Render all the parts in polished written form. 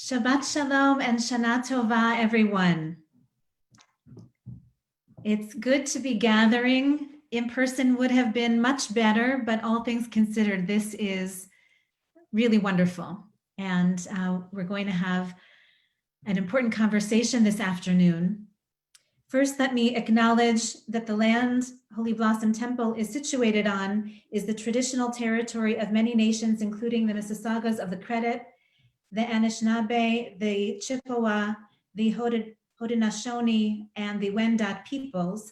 Shabbat Shalom and Shana Tova, everyone. It's good to be gathering. In person would have been much better, but all things considered, this is really wonderful. And we're going to have an important conversation this afternoon. First, let me acknowledge that the land Holy Blossom Temple is situated on is the traditional territory of many nations, including the Mississaugas of the Credit, the Anishinaabe, the Chippewa, the Haudenosaunee, and the Wendat peoples,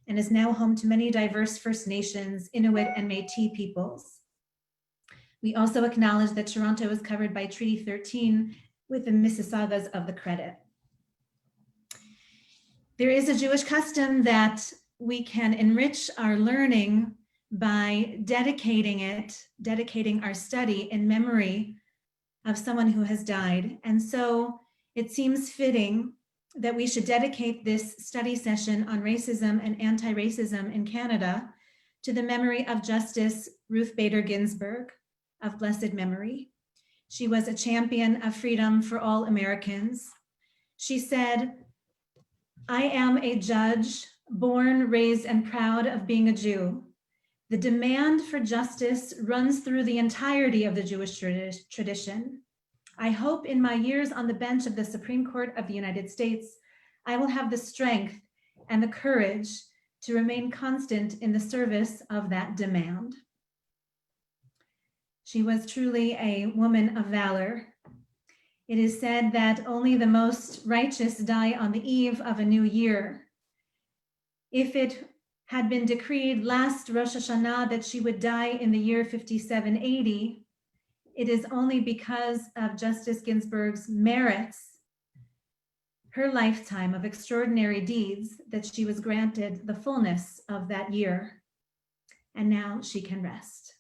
and is now home to many diverse First Nations, Inuit, and Métis peoples. We also acknowledge that Toronto is covered by Treaty 13 with the Mississaugas of the Credit. There is a Jewish custom that we can enrich our learning by dedicating our study in memory of someone who has died. And so it seems fitting that we should dedicate this study session on racism and anti-racism in Canada to the memory of Justice Ruth Bader Ginsburg of blessed memory. She was a champion of freedom for all Americans. She said, "I am a judge, born, raised, and proud of being a Jew. The demand for justice runs through the entirety of the Jewish tradition. I hope in my years on the bench of the Supreme Court of the United States, I will have the strength and the courage to remain constant in the service of that demand." She was truly a woman of valor. It is said that only the most righteous die on the eve of a new year. If it had been decreed last Rosh Hashanah that she would die in the year 5780, it is only because of Justice Ginsburg's merits, her lifetime of extraordinary deeds, that she was granted the fullness of that year. And now she can rest.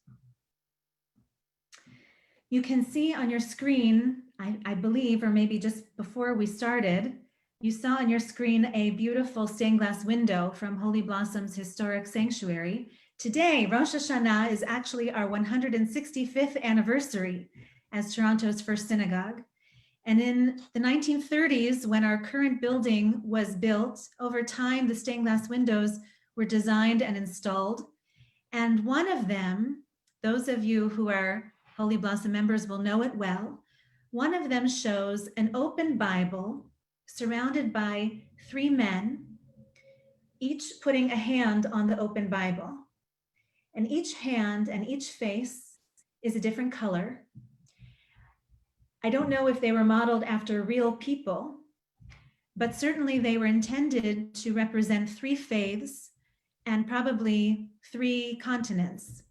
You can see on your screen, I believe, or maybe just before we started, you saw on your screen a beautiful stained glass window from Holy Blossom's historic sanctuary. Today, Rosh Hashanah is actually our 165th anniversary as Toronto's first synagogue. And in the 1930s, when our current building was built, over time, the stained glass windows were designed and installed. And one of them, those of you who are Holy Blossom members will know it well, one of them shows an open Bible surrounded by three men, each putting a hand on the open Bible. And each hand and each face is a different color. I don't know if they were modeled after real people, but certainly they were intended to represent three faiths and probably three continents.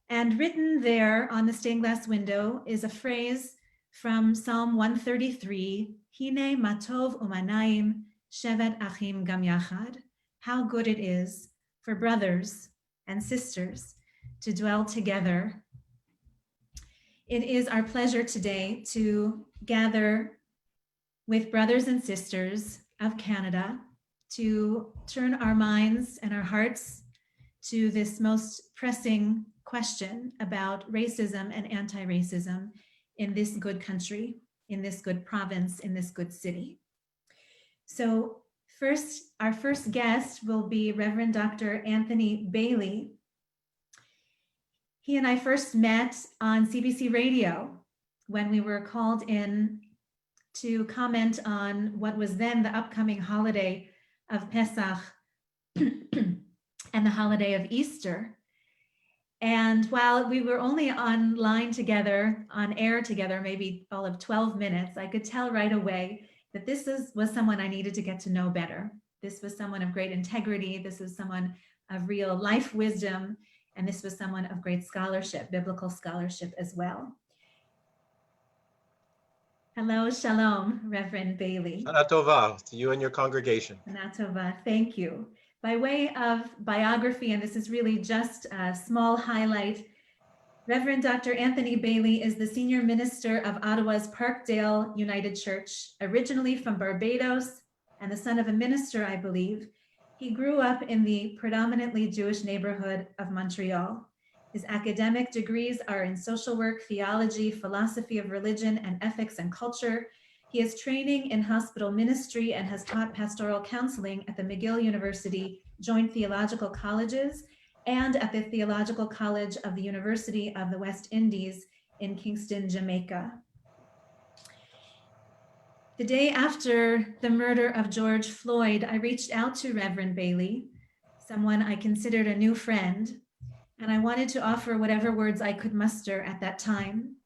And written there on the stained glass window is a phrase from Psalm 133, Hine matov umanayim shevet achim gam yachad. How good it is for brothers and sisters to dwell together. It is our pleasure today to gather with brothers and sisters of Canada to turn our minds and our hearts to this most pressing question about racism and anti-racism in this good country, in this good province, in this good city. So first, our first guest will be Reverend Dr. Anthony Bailey. He and I first met on CBC Radio when we were called in to comment on what was then the upcoming holiday of Pesach and the holiday of Easter. And while we were only online together, on air together, maybe all of 12 minutes, I could tell right away that this was someone I needed to get to know better. This was someone of great integrity. This was someone of real life wisdom. And this was someone of great scholarship, biblical scholarship as well. Hello, shalom, Reverend Bailey. Shana Tova to you and your congregation. Shana Tova, thank you. By way of biography, and this is really just a small highlight, Reverend Dr. Anthony Bailey is the senior minister of Ottawa's Parkdale United Church, originally from Barbados and the son of a minister, I believe. He grew up in the predominantly Jewish neighborhood of Montreal. His academic degrees are in social work, theology, philosophy of religion, and ethics and culture. He has training in hospital ministry and has taught pastoral counseling at the McGill University Joint Theological Colleges and at the Theological College of the University of the West Indies in Kingston, Jamaica. The day after the murder of George Floyd, I reached out to Reverend Bailey, someone I considered a new friend, and I wanted to offer whatever words I could muster at that time.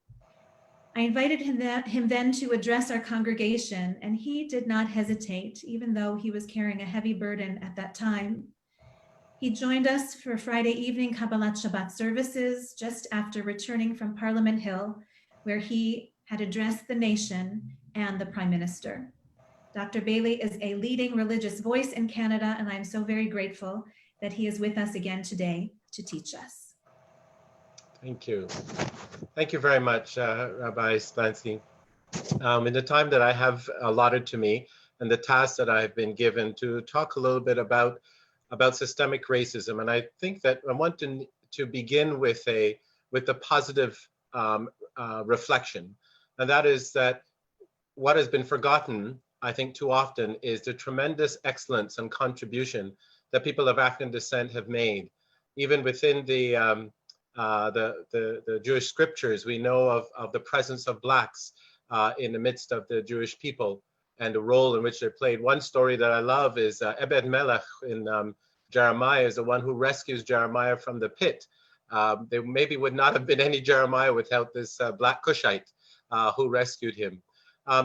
I invited him then to address our congregation, and he did not hesitate, even though he was carrying a heavy burden at that time. He joined us for Friday evening Kabbalat Shabbat services just after returning from Parliament Hill, where he had addressed the nation and the Prime Minister. Dr. Bailey is a leading religious voice in Canada, and I'm so very grateful that he is with us again today to teach us. Thank you. Thank you very much, Rabbi Splansky. In the time that I have allotted to me and the task that I've been given to talk a little bit about systemic racism, and I think that I want to begin with a positive reflection, and that is that what has been forgotten, I think, too often is the tremendous excellence and contribution that people of African descent have made. Even within the Jewish scriptures, we know of the presence of Blacks in the midst of the Jewish people and the role in which they played. One story that I love is Ebed Melech in Jeremiah is the one who rescues Jeremiah from the pit. There maybe would not have been any Jeremiah without this Black Cushite who rescued him.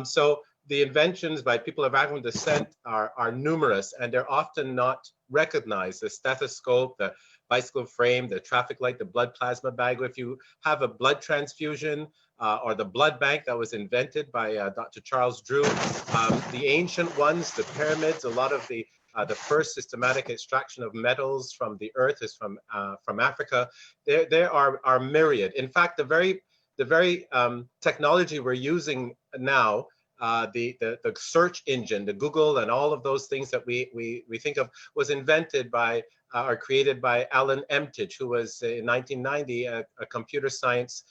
So the inventions by people of African descent are numerous, and they're often not recognized. The stethoscope, the bicycle frame, the traffic light, the blood plasma bag. If you have a blood transfusion or the blood bank that was invented by Dr. Charles Drew, the ancient ones, the pyramids, a lot of the first systematic extraction of metals from the earth is from Africa. There are myriad. In fact, the very technology we're using now, the search engine, the Google, and all of those things that we think of, was invented by or created by Alan Emtich, who was in 1990 a computer science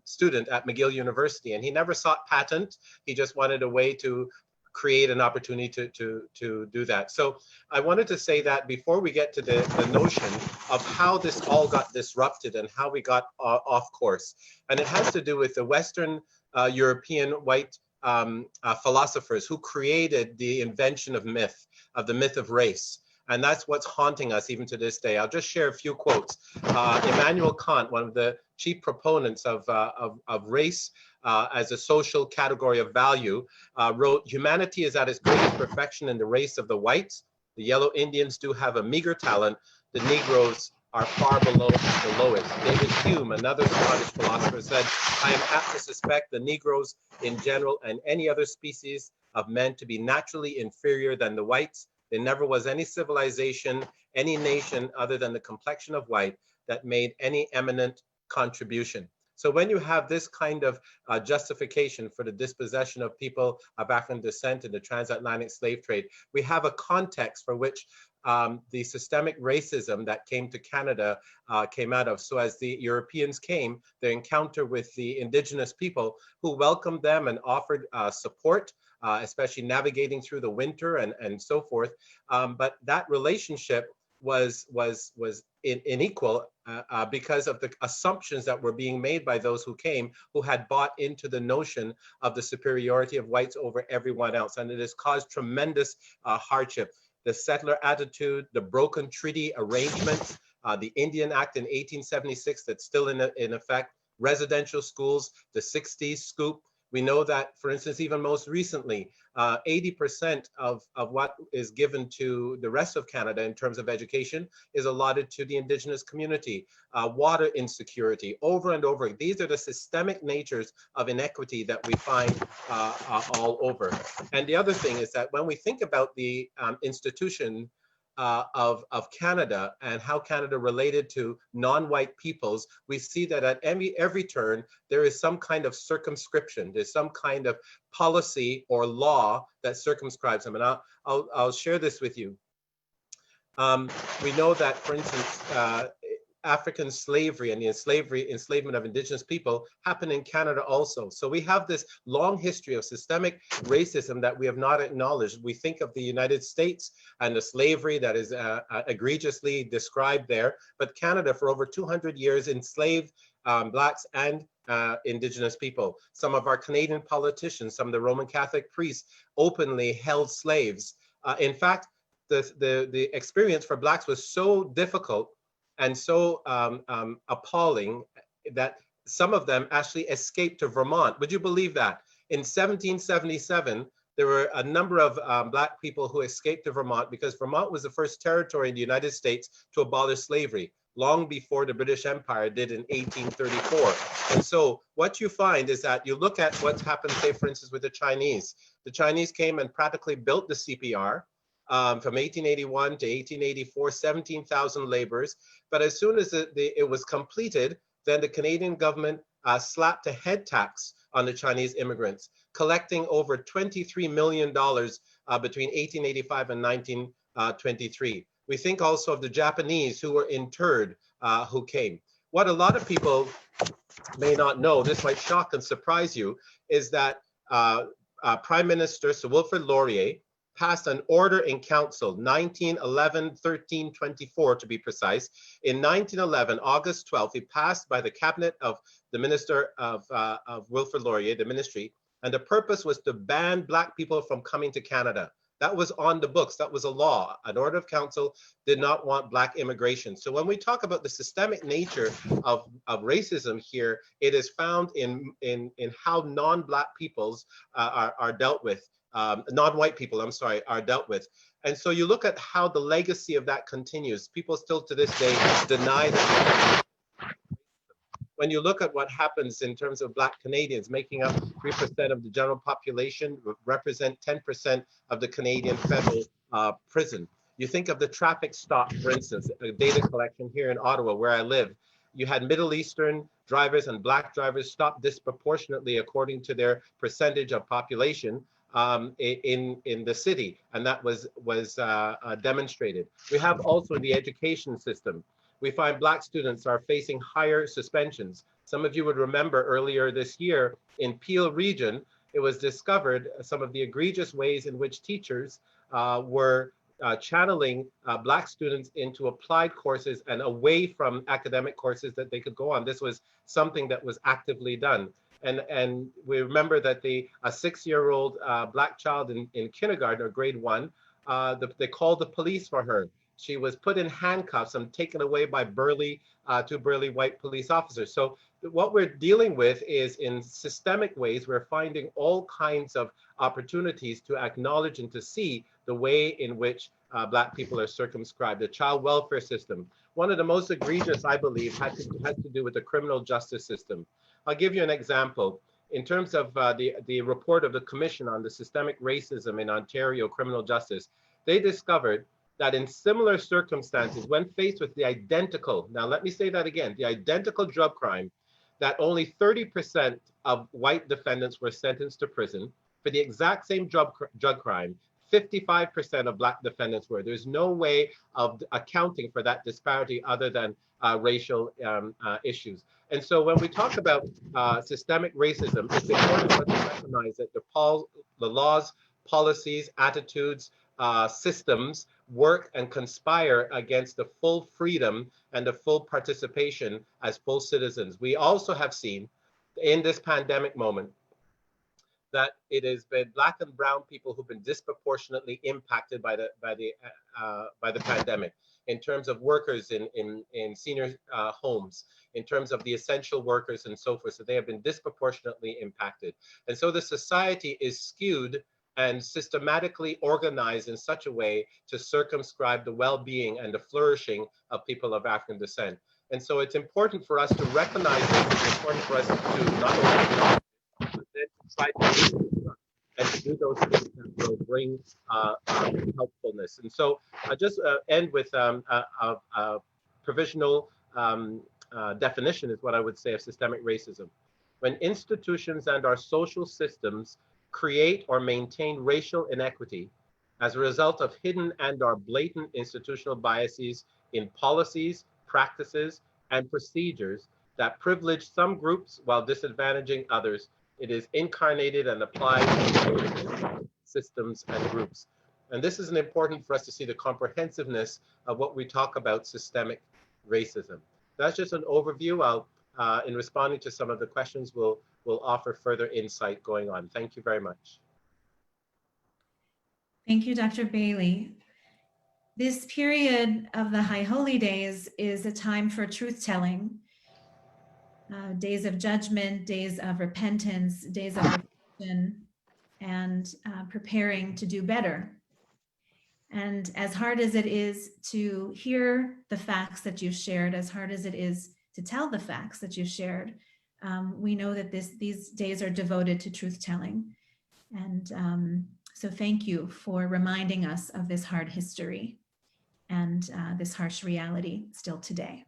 student at McGill University, and he never sought patent. He just wanted a way to create an opportunity to do that. So I wanted to say that before we get to the notion of how this all got disrupted and how we got off course. And it has to do with the Western European white philosophers who created the invention of the myth of race. And that's what's haunting us even to this day. I'll just share a few quotes. Immanuel Kant, one of the chief proponents of race as a social category of value, wrote, "Humanity is at its greatest perfection in the race of the whites. The yellow Indians do have a meager talent. The Negroes are far below the lowest." David Hume, another Scottish philosopher, said, "I am apt to suspect the Negroes in general and any other species of men to be naturally inferior than the whites. There never was any civilization, any nation other than the complexion of white that made any eminent contribution." So when you have this kind of justification for the dispossession of people of African descent in the transatlantic slave trade, we have a context for which the systemic racism that came to Canada came out of. So as the Europeans came, their encounter with the indigenous people who welcomed them and offered support, especially navigating through the winter and so forth. But that relationship was unequal because of the assumptions that were being made by those who came, who had bought into the notion of the superiority of whites over everyone else. And it has caused tremendous hardship. The settler attitude, the broken treaty arrangements, the Indian Act in 1876 that's still in effect, residential schools, the 60s scoop. We know that, for instance, even most recently, 80% of what is given to the rest of Canada in terms of education is allotted to the Indigenous community. Water insecurity, over and over. These are the systemic natures of inequity that we find all over. And the other thing is that when we think about the institution of Canada and how Canada related to non-white peoples, we see that at every turn, there is some kind of circumscription. There's some kind of policy or law that circumscribes them. And I'll share this with you. We know that, for instance, African slavery and the enslavement of indigenous people happened in Canada also. So we have this long history of systemic racism that we have not acknowledged. We think of the United States and the slavery that is egregiously described there, but Canada for over 200 years enslaved Blacks and indigenous people. Some of our Canadian politicians, some of the Roman Catholic priests openly held slaves. In fact, the experience for Blacks was so difficult and so appalling that some of them actually escaped to Vermont. Would you believe that? In 1777, there were a number of Black people who escaped to Vermont because Vermont was the first territory in the United States to abolish slavery, long before the British Empire did in 1834. And so what you find is that you look at what's happened, say, for instance, with the Chinese. The Chinese came and practically built the CPR. From 1881 to 1884, 17,000 laborers. But as soon as it was completed, then the Canadian government slapped a head tax on the Chinese immigrants, collecting over $23 million between 1885 and 1923. We think also of the Japanese who were interred, who came. What a lot of people may not know, this might shock and surprise you, is that Prime Minister Sir Wilfrid Laurier passed an order in council, 1911-1324 to be precise. In 1911, August 12th, he passed by the cabinet of the minister of Wilfrid Laurier, the ministry, and the purpose was to ban Black people from coming to Canada. That was on the books, that was a law. An order of council did not want Black immigration. So when we talk about the systemic nature of racism here, it is found in how non-Black peoples are dealt with. Non-white people, I'm sorry, are dealt with. And so you look at how the legacy of that continues. People still to this day deny that. When you look at what happens in terms of Black Canadians making up 3% of the general population, represent 10% of the Canadian federal prison. You think of the traffic stop, for instance, data collection here in Ottawa, where I live. You had Middle Eastern drivers and Black drivers stopped disproportionately according to their percentage of population in the city, and that was demonstrated. We have also the education system. We find Black students are facing higher suspensions. Some of you would remember earlier this year in Peel region, it was discovered some of the egregious ways in which teachers were channeling Black students into applied courses and away from academic courses that they could go on. This was something that was actively done. And we remember that a 6-year-old Black child in kindergarten or grade 1, they called the police for her. She was put in handcuffs and taken away by two burly white police officers. So what we're dealing with is, in systemic ways, we're finding all kinds of opportunities to acknowledge and to see the way in which Black people are circumscribed. The child welfare system, one of the most egregious, I believe, has to do with the criminal justice system. I'll give you an example. In terms of the report of the Commission on the Systemic Racism in Ontario Criminal Justice, they discovered that in similar circumstances, when faced with the identical, now let me say that again, the identical drug crime, that only 30% of white defendants were sentenced to prison. For the exact same drug crime, 55% of Black defendants were. There's no way of accounting for that disparity other than racial issues. And so when we talk about systemic racism, it's important for us to recognize that the laws, policies, attitudes, systems work and conspire against the full freedom and the full participation as full citizens. We also have seen in this pandemic moment that it has been Black and brown people who've been disproportionately impacted by the pandemic, in terms of workers in senior homes, in terms of the essential workers and so forth. So they have been disproportionately impacted. And so the society is skewed and systematically organized in such a way to circumscribe the well-being and the flourishing of people of African descent. And so it's important for us to recognize this. It's important for us to not only acknowledge it, but then to try to and to do those things that will bring helpfulness. And so I'll just end with a provisional definition is what I would say of systemic racism. When institutions and our social systems create or maintain racial inequity as a result of hidden and or blatant institutional biases in policies, practices, and procedures that privilege some groups while disadvantaging others. It is incarnated and applied to systems and groups. And this is important for us to see the comprehensiveness of what we talk about systemic racism. That's just an overview. In responding to some of the questions, we'll offer further insight going on. Thank you very much. Thank you, Dr. Bailey. This period of the High Holy Days is a time for truth-telling, days of judgment, days of repentance, days of reflection, and preparing to do better. And as hard as it is to hear the facts that you've shared, as hard as it is to tell the facts that you've shared, we know that these days are devoted to truth-telling. And so thank you for reminding us of this hard history and this harsh reality still today.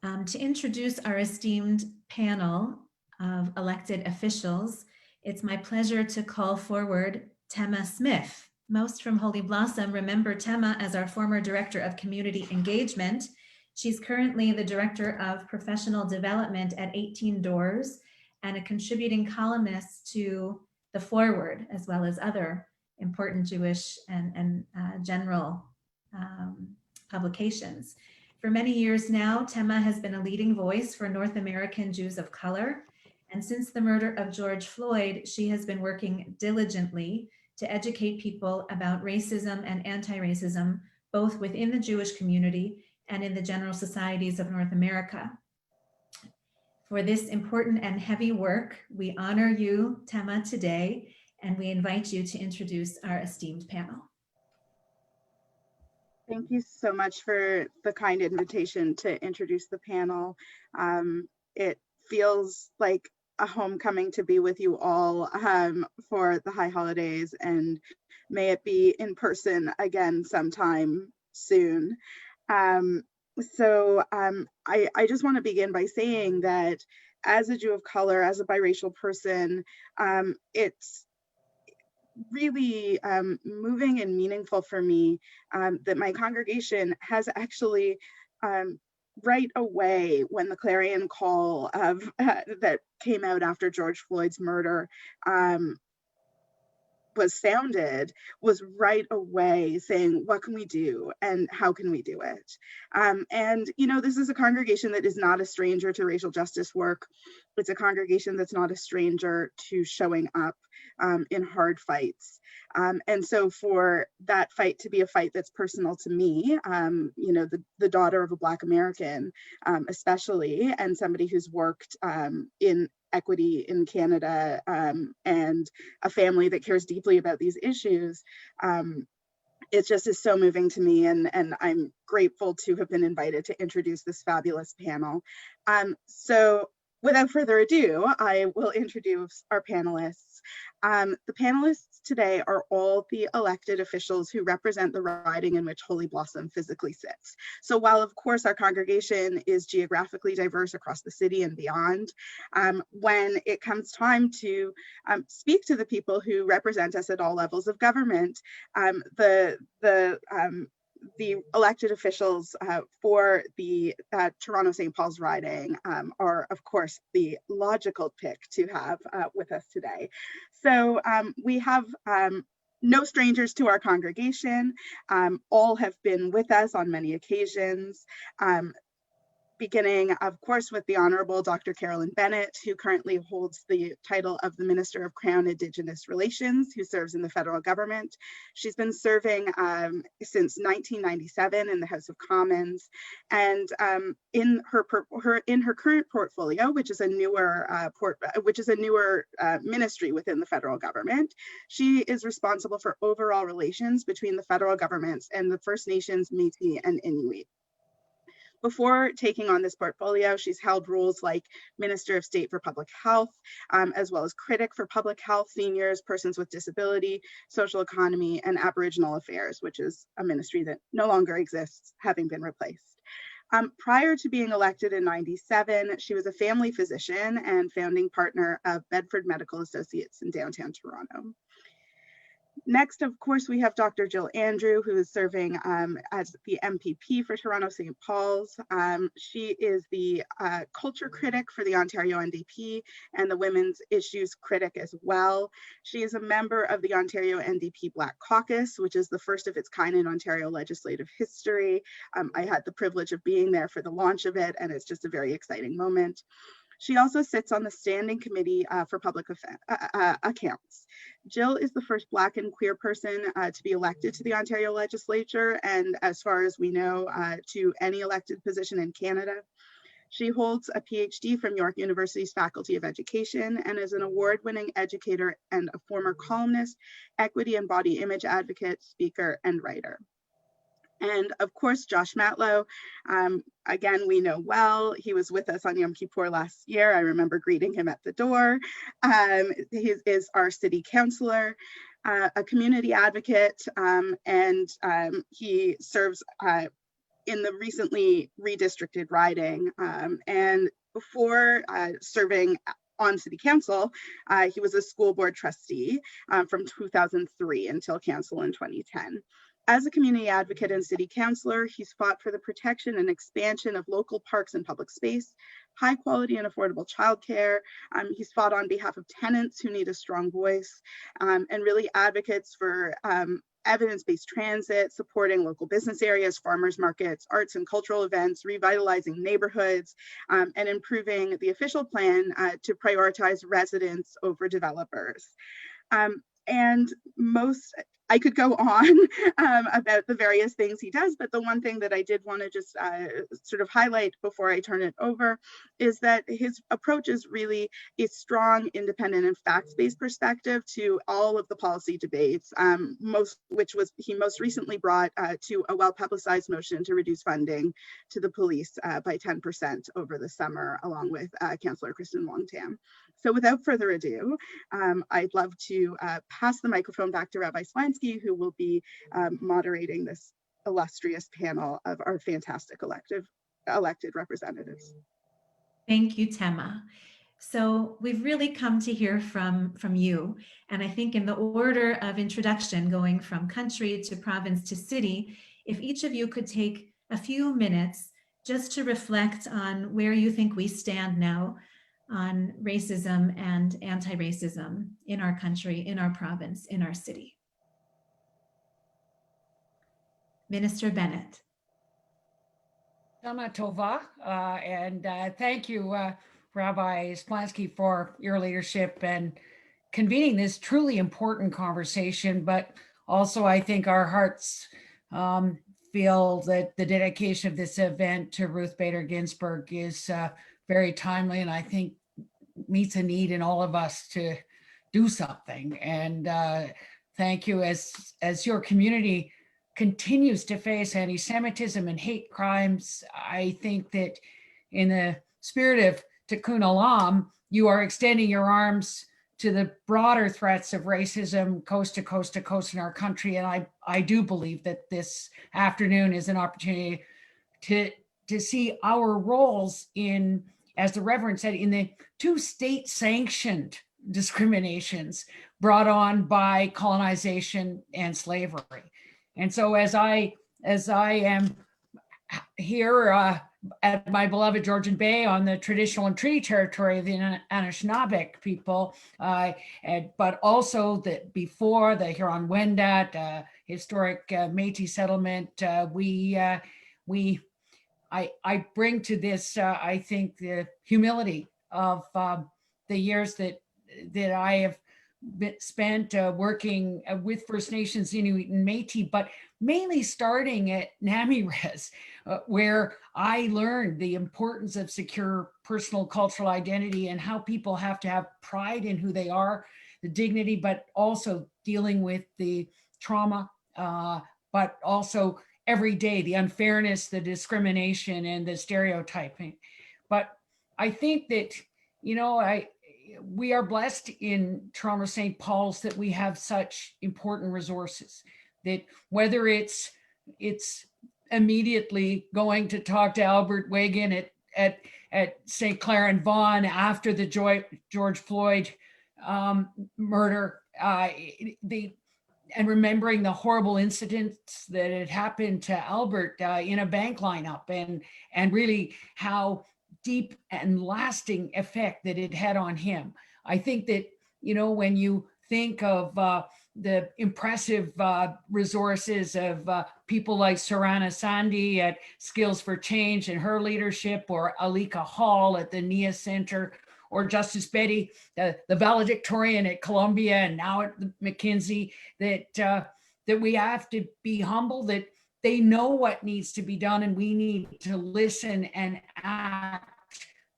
To introduce our esteemed panel of elected officials, it's my pleasure to call forward Tema Smith. Most from Holy Blossom remember Tema as our former Director of Community Engagement. She's currently the Director of Professional Development at 18 Doors and a contributing columnist to The Forward, as well as other important Jewish and general publications. For many years now, Tema has been a leading voice for North American Jews of color. And since the murder of George Floyd, she has been working diligently to educate people about racism and anti-racism, both within the Jewish community and in the general societies of North America. For this important and heavy work, we honor you, Tema, today, and we invite you to introduce our esteemed panel. Thank you so much for the kind invitation to introduce the panel. It feels like a homecoming to be with you all for the high holidays, and may it be in person again sometime soon. I just want to begin by saying that as a Jew of color, as a biracial person, it's really moving and meaningful for me that my congregation has actually right away, when the clarion call of that came out after George Floyd's murder was sounded, was right away saying, what can we do and how can we do it? And you know, this is a congregation that is not a stranger to racial justice work. It's a congregation that's not a stranger to showing up in hard fights. And so for that fight to be a fight that's personal to me, you know, the daughter of a Black American, especially, and somebody who's worked in equity in Canada and a family that cares deeply about these issues, it just is so moving to me, and I'm grateful to have been invited to introduce this fabulous panel. So without further ado, I will introduce our panelists. The panelists today are all the elected officials who represent the riding in which Holy Blossom physically sits. So while of course our congregation is geographically diverse across the city and beyond, when it comes time to speak to the people who represent us at all levels of government, the elected officials for the Toronto St. Paul's riding are, of course, the logical pick to have with us today. So we have no strangers to our congregation. All have been with us on many occasions. Beginning, of course, with the Honorable Dr. Carolyn Bennett, who currently holds the title of the Minister of Crown Indigenous Relations, who serves in the federal government. She's been serving since 1997 in the House of Commons, and in her current portfolio, which is a newer ministry within the federal government, she is responsible for overall relations between the federal governments and the First Nations, Métis, and Inuit. Before taking on this portfolio, she's held roles like Minister of State for Public Health, as well as Critic for Public Health, Seniors, Persons with Disability, Social Economy, and Aboriginal Affairs, which is a ministry that no longer exists, having been replaced. Prior to being elected in '97, she was a family physician and founding partner of Bedford Medical Associates in downtown Toronto. Next, of course, we have Dr. Jill Andrew, who is serving as the MPP for Toronto St. Paul's. She is the culture critic for the Ontario NDP and the women's issues critic as well. She is a member of the Ontario NDP Black Caucus, which is the first of its kind in Ontario legislative history. I had the privilege of being there for the launch of it, and it's just a very exciting moment. She also sits on the Standing Committee for Public Accounts. Jill is the first Black and queer person to be elected to the Ontario legislature, and as far as we know, to any elected position in Canada. She holds a PhD from York University's Faculty of Education and is an award-winning educator and a former columnist, equity and body image advocate, speaker, and writer. And of course, Josh Matlow, again, we know well. He was with us on Yom Kippur last year. I remember greeting him at the door. He is our city councilor, a community advocate, and he serves in the recently redistricted riding. And before serving on city council, he was a school board trustee from 2003 until council in 2010. As a community advocate and city councilor, he's fought for the protection and expansion of local parks and public space, high quality and affordable childcare. He's fought on behalf of tenants who need a strong voice, and really advocates for evidence-based transit, supporting local business areas, farmers markets, arts and cultural events, revitalizing neighborhoods, and improving the official plan to prioritize residents over developers. And I could go on about the various things he does, but the one thing that I did want to just sort of highlight before I turn it over is that his approach is really a strong, independent, and fact-based perspective to all of the policy debates, which he most recently brought to a well-publicized motion to reduce funding to the police by 10% over the summer, along with Councillor Kristen Wong-Tam. So without further ado, I'd love to pass the microphone back to Rabbi Splansky, who will be moderating this illustrious panel of our fantastic elected representatives. Thank you, Tema. So we've really come to hear from you. And I think in the order of introduction, going from country to province to city, if each of you could take a few minutes just to reflect on where you think we stand now on racism and anti-racism in our country, in our province, in our city. Minister Bennett. Shana Tova, and thank you, Rabbi Splansky, for your leadership and convening this truly important conversation. But also, I think our hearts feel that the dedication of this event to Ruth Bader Ginsburg is very timely, and I think meets a need in all of us to do something. And thank you as your community continues to face anti-Semitism and hate crimes. I think that in the spirit of Tikkun Olam, you are extending your arms to the broader threats of racism coast to coast to coast in our country. And I do believe that this afternoon is an opportunity to see our roles in, as the Reverend said, in the two state-sanctioned discriminations brought on by colonization and slavery. And so as I am here at my beloved Georgian Bay on the traditional and treaty territory of the Anishinaabe people, but also before the Huron-Wendat historic Métis settlement, I bring to this, I think, the humility of the years that I have spent working with First Nations, Inuit, and Métis, but mainly starting at NamiRes, where I learned the importance of secure personal cultural identity and how people have to have pride in who they are, the dignity, but also dealing with the trauma, but also every day, the unfairness, the discrimination, and the stereotyping. But I think that, we are blessed in Toronto St. Paul's that we have such important resources, that whether it's immediately going to talk to Albert Wagan at St. Clair and Vaughan after the George Floyd murder, and remembering the horrible incidents that had happened to Albert in a bank lineup, and really how deep and lasting effect that it had on him. I think that, you know, when you think of the impressive resources of people like Sarana Sandi at Skills for Change and her leadership, or Alika Hall at the NIA Center, or Justice Betty, the valedictorian at Columbia and now at McKinsey, that we have to be humble that they know what needs to be done, and we need to listen and act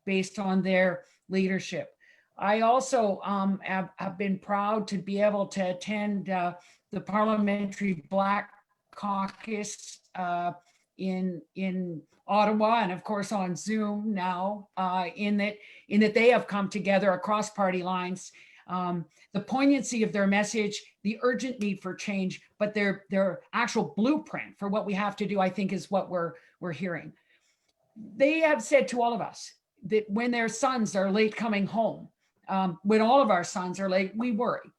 based on their leadership. I also have been proud to be able to attend the Parliamentary Black Caucus in Ottawa, and of course on Zoom now, in that they have come together across party lines. The poignancy of their message, the urgent need for change, but their actual blueprint for what we have to do, I think, is what we're hearing. They have said to all of us that when their sons are late coming home, when all of our sons are late, we worry.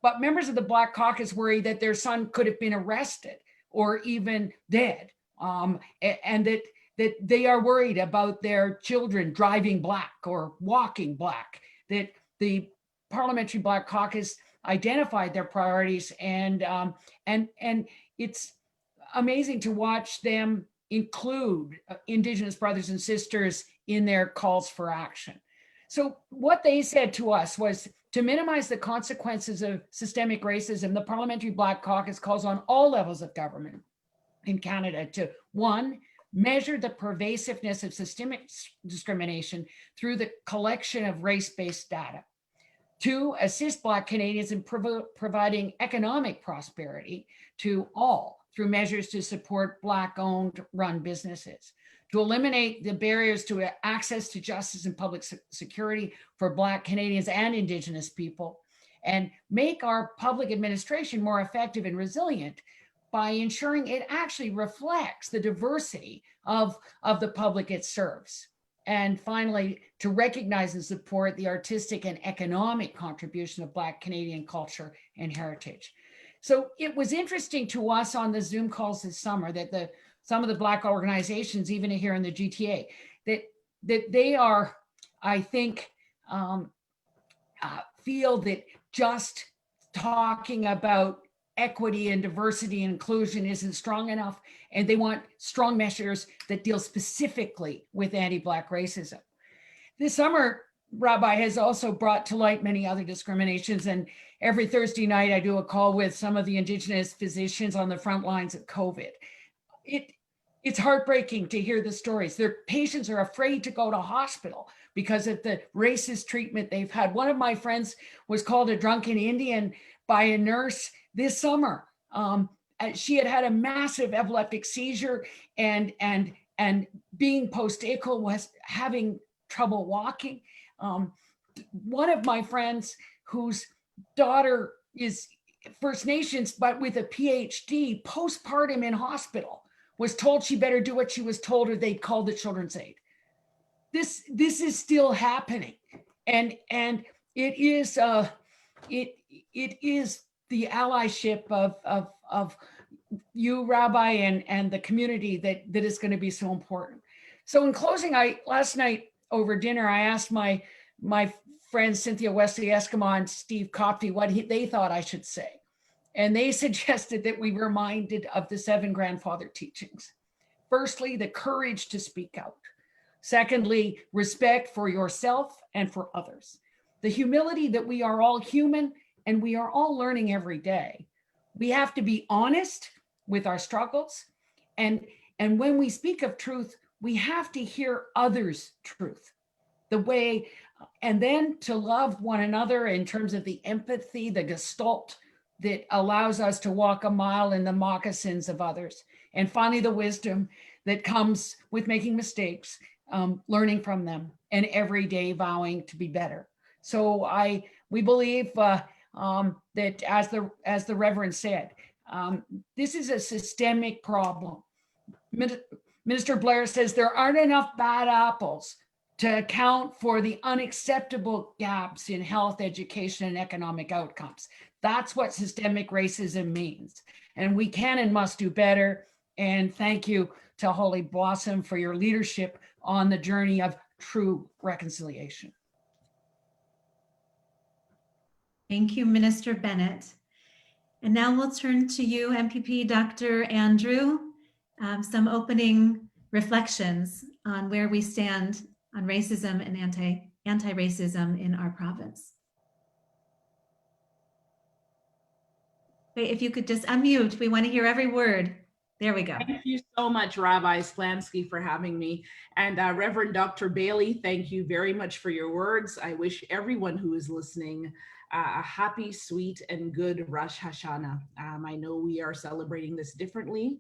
But members of the Black Caucus worry that their son could have been arrested or even dead, and that they are worried about their children driving Black or walking Black, that the Parliamentary Black Caucus identified their priorities, and it's amazing to watch them include Indigenous brothers and sisters in their calls for action. So what they said to us was, to minimize the consequences of systemic racism, the Parliamentary Black Caucus calls on all levels of government in Canada to, one, measure the pervasiveness of systemic discrimination through the collection of race-based data. Two, assist Black Canadians in providing economic prosperity to all through measures to support Black-owned run businesses. To eliminate the barriers to access to justice and public security for Black Canadians and Indigenous people, and make our public administration more effective and resilient by ensuring it actually reflects the diversity of the public it serves. And finally, to recognize and support the artistic and economic contribution of Black Canadian culture and heritage. So it was interesting to us on the Zoom calls this summer that some of the Black organizations, even here in the GTA, that they are, I think, feel that just talking about equity and diversity and inclusion isn't strong enough, and they want strong measures that deal specifically with anti-Black racism. This summer, Rabbi has also brought to light many other discriminations, and every Thursday night I do a call with some of the Indigenous physicians on the front lines of COVID. It's heartbreaking to hear the stories. Their patients are afraid to go to hospital because of the racist treatment they've had. One of my friends was called a drunken Indian by a nurse this summer. She had a massive epileptic seizure, and being post-ICL was having trouble walking. One of my friends whose daughter is First Nations, but with a PhD, postpartum in hospital, was told she better do what she was told or they'd call the Children's Aid. This is still happening, and it is the allyship of you, Rabbi, and the community that is going to be so important. So in closing, last night over dinner, I asked my friends Cynthia Wesley Eskimo and Steve Copty what they thought I should say. And they suggested that we were reminded of the 7 grandfather teachings. Firstly, the courage to speak out. Secondly, respect for yourself and for others. The humility that we are all human and we are all learning every day. We have to be honest with our struggles. And when we speak of truth, we have to hear others' truth. And then to love one another in terms of the empathy, the gestalt that allows us to walk a mile in the moccasins of others. And finally, the wisdom that comes with making mistakes, learning from them, and every day vowing to be better. So we believe that, as the Reverend said, this is a systemic problem. Minister Blair says there aren't enough bad apples to account for the unacceptable gaps in health, education, and economic outcomes. That's what systemic racism means. And we can and must do better. And thank you to Holy Blossom for your leadership on the journey of true reconciliation. Thank you, Minister Bennett. And now we'll turn to you, MPP Dr. Andrew, some opening reflections on where we stand on racism and anti-racism in our province. Wait, if you could just unmute, we want to hear every word. There we go. Thank you so much, Rabbi Splansky, for having me. And Reverend Dr. Bailey, thank you very much for your words. I wish everyone who is listening a happy, sweet, and good Rosh Hashanah. I know we are celebrating this differently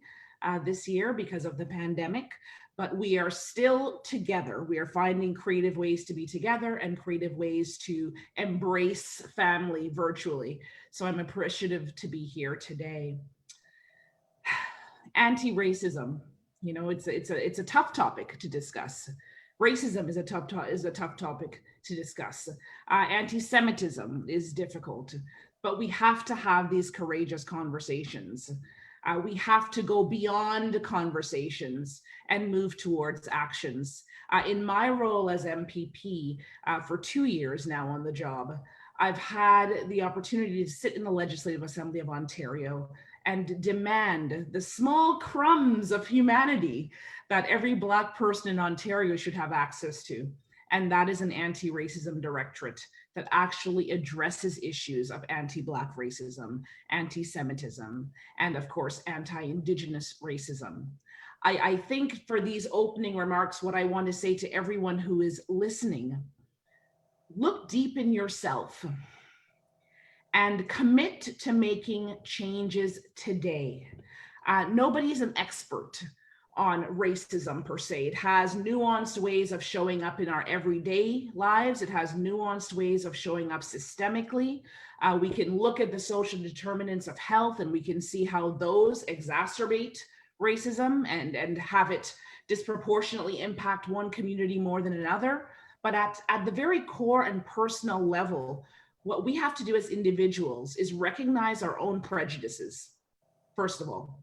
this year because of the pandemic, but we are still together. We are finding creative ways to be together and creative ways to embrace family virtually. So I'm appreciative to be here today. Anti-racism, you know, it's a tough topic to discuss. Racism is a tough topic to discuss. Anti-Semitism is difficult, but we have to have these courageous conversations. We have to go beyond conversations and move towards actions. In my role as MPP for 2 years now on the job, I've had the opportunity to sit in the Legislative Assembly of Ontario and demand the small crumbs of humanity that every Black person in Ontario should have access to. And that is an anti-racism directorate that actually addresses issues of anti-Black racism, anti-Semitism, and of course, anti-Indigenous racism. I think for these opening remarks, what I want to say to everyone who is listening, look deep in yourself and commit to making changes today. Nobody's an expert on racism per se. It has nuanced ways of showing up in our everyday lives. It has nuanced ways of showing up systemically. We can look at the social determinants of health and we can see how those exacerbate racism and have it disproportionately impact one community more than another. But at the very core and personal level, what we have to do as individuals is recognize our own prejudices. First of all,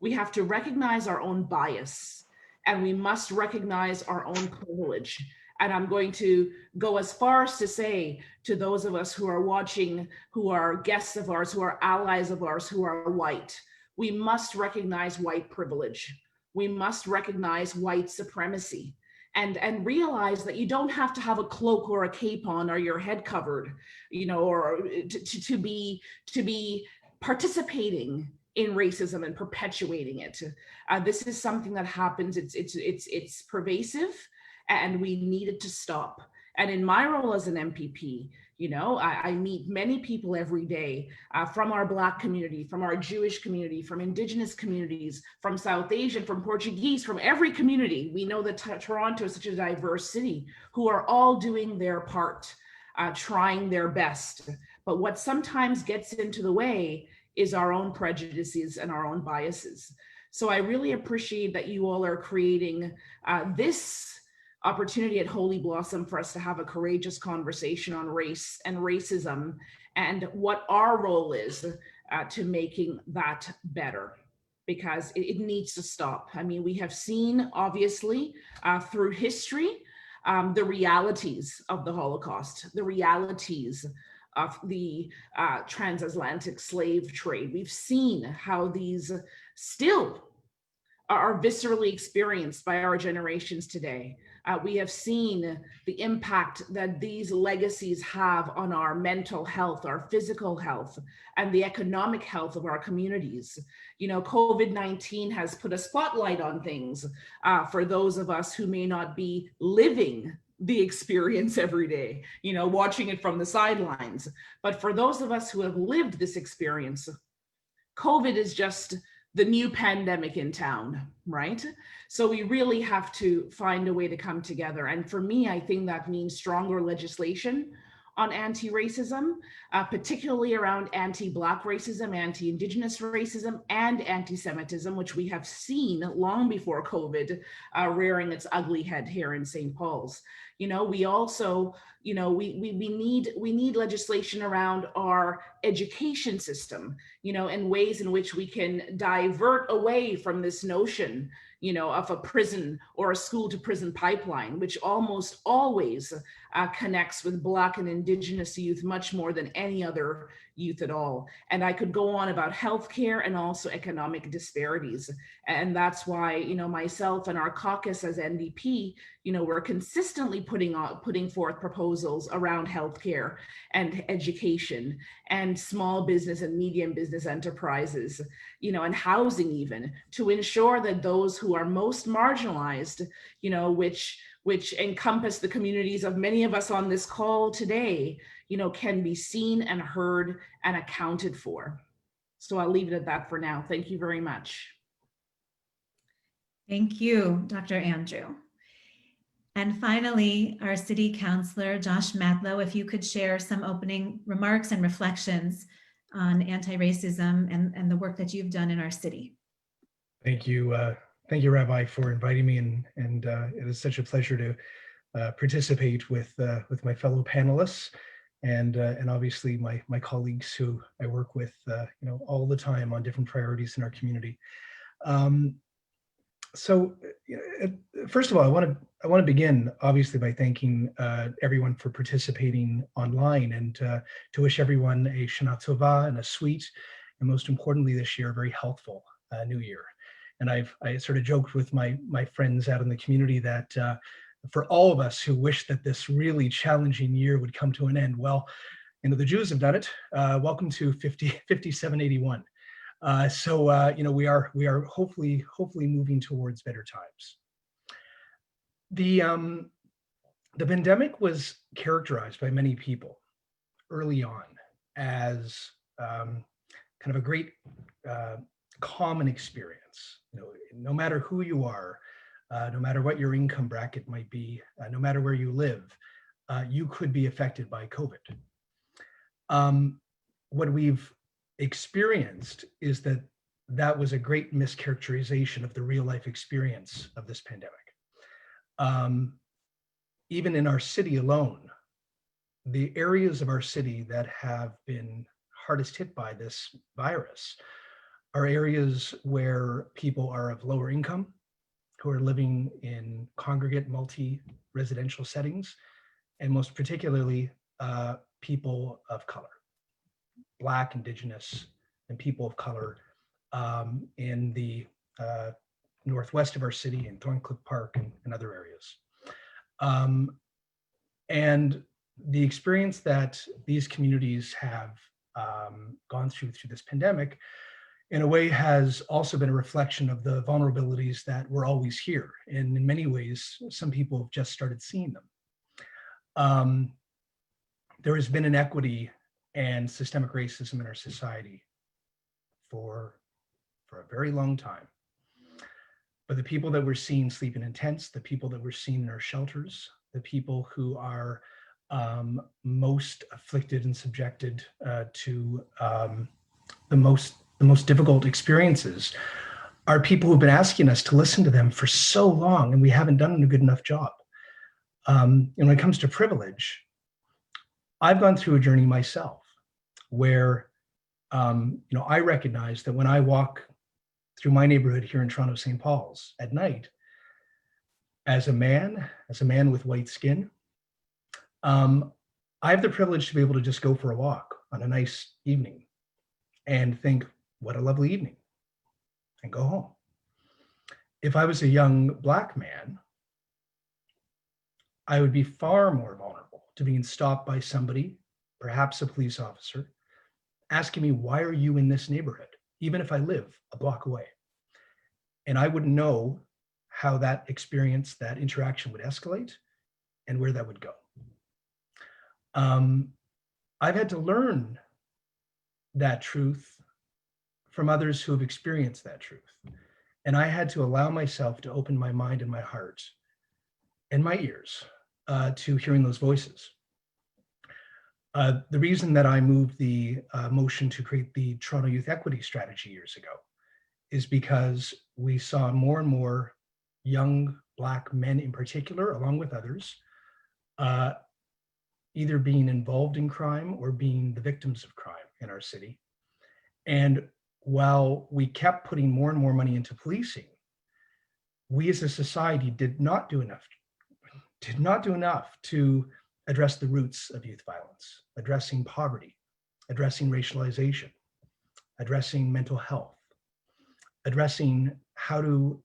we have to recognize our own bias and we must recognize our own privilege. And I'm going to go as far as to say to those of us who are watching, who are guests of ours, who are allies of ours, who are white, we must recognize white privilege. We must recognize white supremacy. And realize that you don't have to have a cloak or a cape on or your head covered, you know, or to be participating in racism and perpetuating it. This is something that happens. It's pervasive, and we need it to stop. And in my role as an MPP, you know, I meet many people every day from our Black community, from our Jewish community, from Indigenous communities, from South Asian, from Portuguese, from every community. We know that Toronto is such a diverse city, who are all doing their part, trying their best. But what sometimes gets into the way is our own prejudices and our own biases. So I really appreciate that you all are creating this opportunity at Holy Blossom for us to have a courageous conversation on race and racism and what our role is to making that better, because it needs to stop. I mean, we have seen, obviously, through history, the realities of the Holocaust, the realities of the transatlantic slave trade. We've seen how these still are viscerally experienced by our generations today. We have seen the impact that these legacies have on our mental health, our physical health, and the economic health of our communities. You know, COVID-19 has put a spotlight on things for those of us who may not be living the experience every day, you know, watching it from the sidelines. But for those of us who have lived this experience, COVID is just the new pandemic in town, right? So we really have to find a way to come together. And for me, I think that means stronger legislation on anti-racism, particularly around anti-Black racism, anti-Indigenous racism, and anti-Semitism, which we have seen long before COVID rearing its ugly head here in St. Paul's. We also, we need legislation around our education system, and ways in which we can divert away from this notion, of a prison or a school to prison pipeline, which almost always connects with Black and Indigenous youth much more than any other youth at all. And I could go on about healthcare and also economic disparities. And that's why, myself and our caucus as NDP, we're consistently putting forth proposals around healthcare and education and small business and medium business enterprises, and housing even, to ensure that those who are most marginalized, which encompass the communities of many of us on this call today, can be seen and heard and accounted for. So I'll leave it at that for now. Thank you very much. Thank you, Dr. Andrew. And finally, our City Councilor, Josh Matlow, if you could share some opening remarks and reflections on anti-racism and the work that you've done in our city. Thank you. Thank you, Rabbi, for inviting me, and it is such a pleasure to participate with my fellow panelists and obviously my colleagues who I work with all the time on different priorities in our community. So first of all, I want to begin obviously by thanking everyone for participating online, and to wish everyone a Shana Tova and a sweet, and most importantly this year, a very healthful new year. And I sort of joked with my friends out in the community that for all of us who wish that this really challenging year would come to an end, well, the Jews have done it. Welcome to 5781. So we are hopefully moving towards better times. The pandemic was characterized by many people early on as kind of a great common experience. No matter who you are, no matter what your income bracket might be, no matter where you live, you could be affected by COVID. What we've experienced is that was a great mischaracterization of the real life experience of this pandemic. Even in our city alone, the areas of our city that have been hardest hit by this virus are areas where people are of lower income, who are living in congregate multi-residential settings, and most particularly people of color, Black, Indigenous, and people of color in the northwest of our city, in Thorncliffe Park and other areas. And the experience that these communities have gone through this pandemic, in a way, has also been a reflection of the vulnerabilities that were always here. And in many ways, some people have just started seeing them. There has been inequity and systemic racism in our society for a very long time. But the people that we're seeing sleeping in tents, the people that we're seeing in our shelters, the people who are most afflicted and subjected to the most difficult experiences are people who've been asking us to listen to them for so long, and we haven't done a good enough job. And when it comes to privilege, I've gone through a journey myself where I recognize that when I walk through my neighborhood here in Toronto, St. Paul's at night, as a man with white skin, I have the privilege to be able to just go for a walk on a nice evening and think, what a lovely evening, and go home. If I was a young Black man, I would be far more vulnerable to being stopped by somebody, perhaps a police officer, asking me, why are you in this neighborhood, even if I live a block away? And I wouldn't know how that experience, that interaction would escalate and where that would go. I've had to learn that truth from others who have experienced that truth. And I had to allow myself to open my mind and my heart and my ears to hearing those voices. The reason that I moved the motion to create the Toronto Youth Equity Strategy years ago is because we saw more and more young Black men in particular, along with others, either being involved in crime or being the victims of crime in our city. And while we kept putting more and more money into policing, we as a society did not do enough to address the roots of youth violence, addressing poverty, addressing racialization, addressing mental health, addressing how to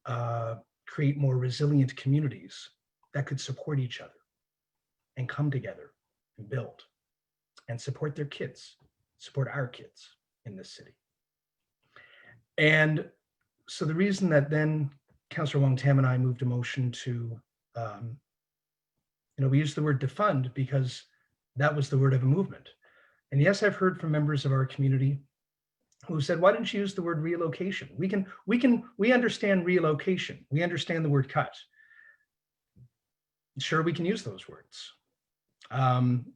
create more resilient communities that could support each other and come together and build and support their kids, support our kids in this city. And so the reason that then Councillor Wong Tam and I moved a motion to, we used the word defund because that was the word of a movement. And yes, I've heard from members of our community who said, why didn't you use the word relocation? We understand relocation. We understand the word cut. Sure, we can use those words.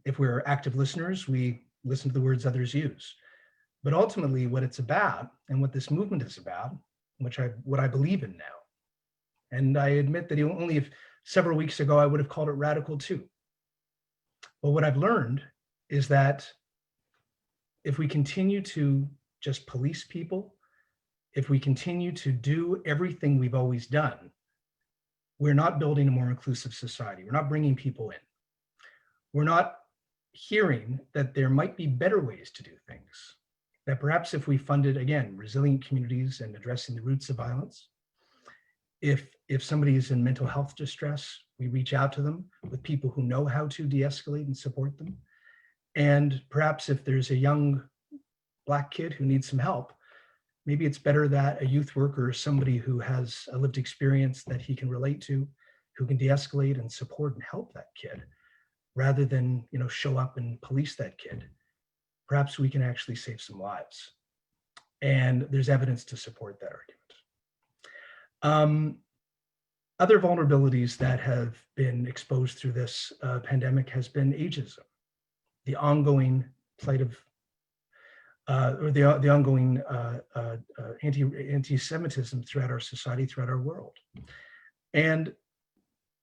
If we're active listeners, we listen to the words others use. But ultimately what it's about and what this movement is about, what I believe in now. And I admit that only if several weeks ago, I would have called it radical too. But what I've learned is that if we continue to just police people, if we continue to do everything we've always done, we're not building a more inclusive society. We're not bringing people in. We're not hearing that there might be better ways to do things. That perhaps if we funded, again, resilient communities and addressing the roots of violence, if somebody is in mental health distress, we reach out to them with people who know how to de-escalate and support them. And perhaps if there's a young Black kid who needs some help, maybe it's better that a youth worker or somebody who has a lived experience that he can relate to, who can de-escalate and support and help that kid, rather than show up and police that kid. Perhaps we can actually save some lives. And there's evidence to support that argument. Other vulnerabilities that have been exposed through this pandemic has been ageism, the ongoing plight of, or the ongoing anti-Semitism throughout our society, throughout our world. And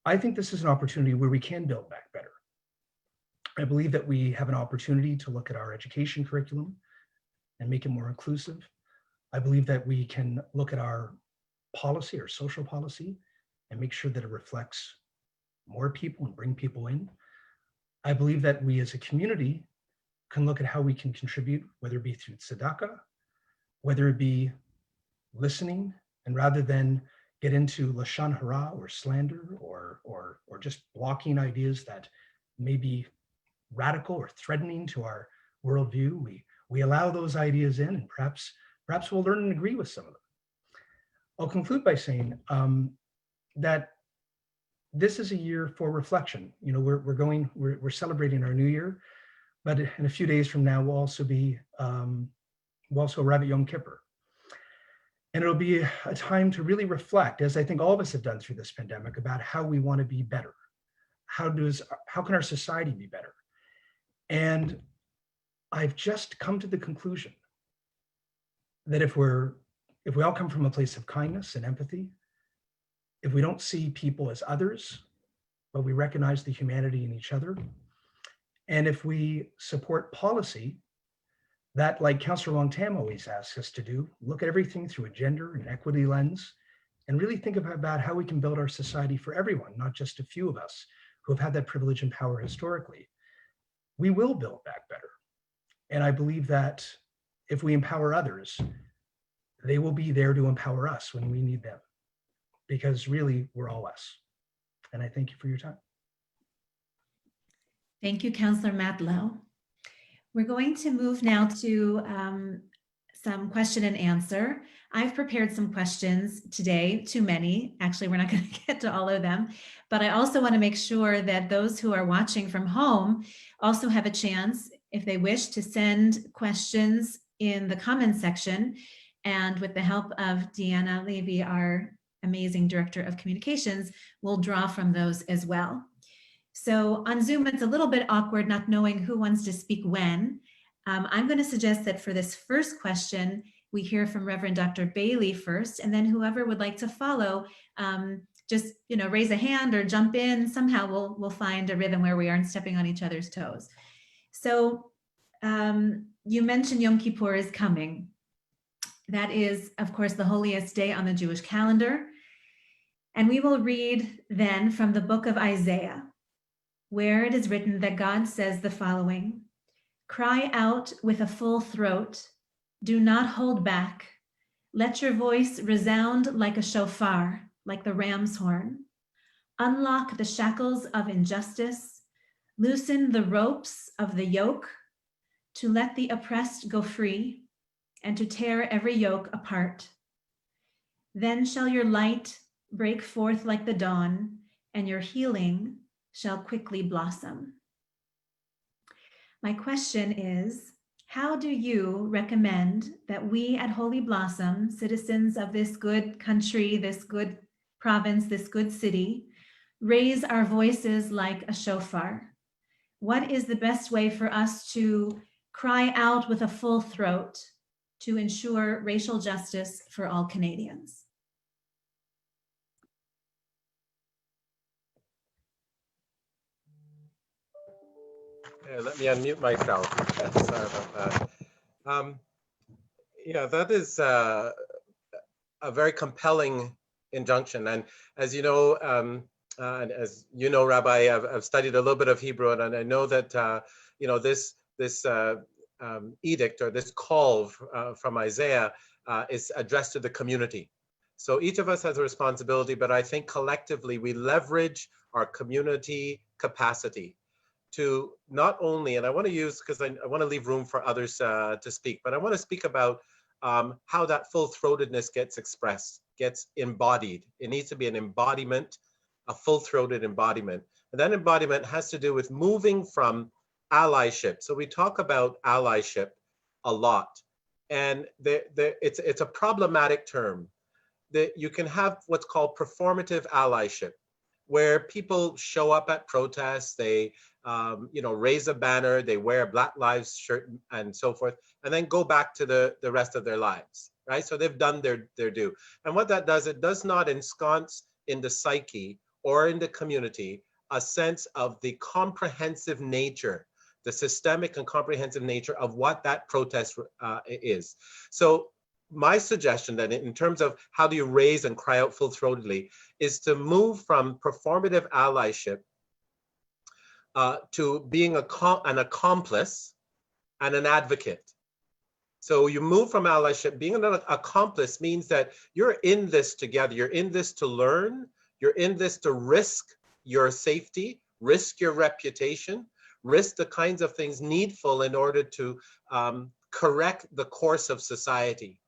I think this is an opportunity where we can build back better. I believe that we have an opportunity to look at our education curriculum and make it more inclusive. I believe that we can look at our policy, our social policy, and make sure that it reflects more people and bring people in. I believe that we as a community can look at how we can contribute, whether it be through tzedakah, whether it be listening, and rather than get into lashon hara or slander or just blocking ideas that may be radical or threatening to our worldview, we allow those ideas in, and perhaps we'll learn and agree with some of them. I'll conclude by saying that this is a year for reflection. We're celebrating our new year, but in a few days from now, we'll also Rabbi Yom Kippur. And it'll be a time to really reflect, as I think all of us have done through this pandemic, about how we want to be better. How can our society be better? And I've just come to the conclusion that if we all come from a place of kindness and empathy, if we don't see people as others, but we recognize the humanity in each other, and if we support policy that, like Councillor Wong Tam always asks us to do, look at everything through a gender and equity lens, and really think about how we can build our society for everyone, not just a few of us who have had that privilege and power historically, we will build back better. And I believe that if we empower others, they will be there to empower us when we need them, because really we're all us. And I thank you for your time. Thank you, Councillor Matlow. We're going to move now to some question and answer. I've prepared some questions today, too many. Actually, we're not going to get to all of them, but I also want to make sure that those who are watching from home also have a chance, if they wish, to send questions in the comments section. And with the help of Deanna Levy, our amazing Director of Communications, we'll draw from those as well. So on Zoom, it's a little bit awkward not knowing who wants to speak when. I'm going to suggest that for this first question, we hear from Reverend Dr. Bailey first, and then whoever would like to follow just, raise a hand or jump in. Somehow we'll find a rhythm where we aren't stepping on each other's toes. So you mentioned Yom Kippur is coming. That is, of course, the holiest day on the Jewish calendar. And we will read then from the book of Isaiah, where it is written that God says the following: "Cry out with a full throat, do not hold back. Let your voice resound like a shofar, like the ram's horn. Unlock the shackles of injustice, loosen the ropes of the yoke, to let the oppressed go free, and to tear every yoke apart. Then shall your light break forth like the dawn, and your healing shall quickly blossom." My question is, how do you recommend that we at Holy Blossom, citizens of this good country, this good province, this good city, raise our voices like a shofar? What is the best way for us to cry out with a full throat to ensure racial justice for all Canadians? Yeah, let me unmute myself. Sorry about that. Yeah, that is a very compelling injunction. And as you know, Rabbi, I've studied a little bit of Hebrew, and I know that this edict or this call from Isaiah is addressed to the community. So each of us has a responsibility, but I think collectively we leverage our community capacity to not only, and I want to use, because I want to leave room for others to speak, but I want to speak about how that full-throatedness gets expressed, gets embodied. It needs to be an embodiment, a full-throated embodiment. And that embodiment has to do with moving from allyship. So we talk about allyship a lot, and it's a problematic term. That you can have what's called performative allyship, where people show up at protests, they raise a banner, they wear a Black Lives shirt and so forth, and then go back to the rest of their lives, right? So they've done their due. And what that does, it does not ensconce in the psyche or in the community a sense of the comprehensive nature, the systemic and comprehensive nature of what that protest is. So my suggestion then, in terms of how do you raise and cry out full-throatedly, is to move from performative allyship to being an accomplice and an advocate. So you move from allyship. Being an accomplice means that you're in this together. You're in this to learn. You're in this to risk your safety, risk your reputation, risk the kinds of things needful in order to correct the course of society.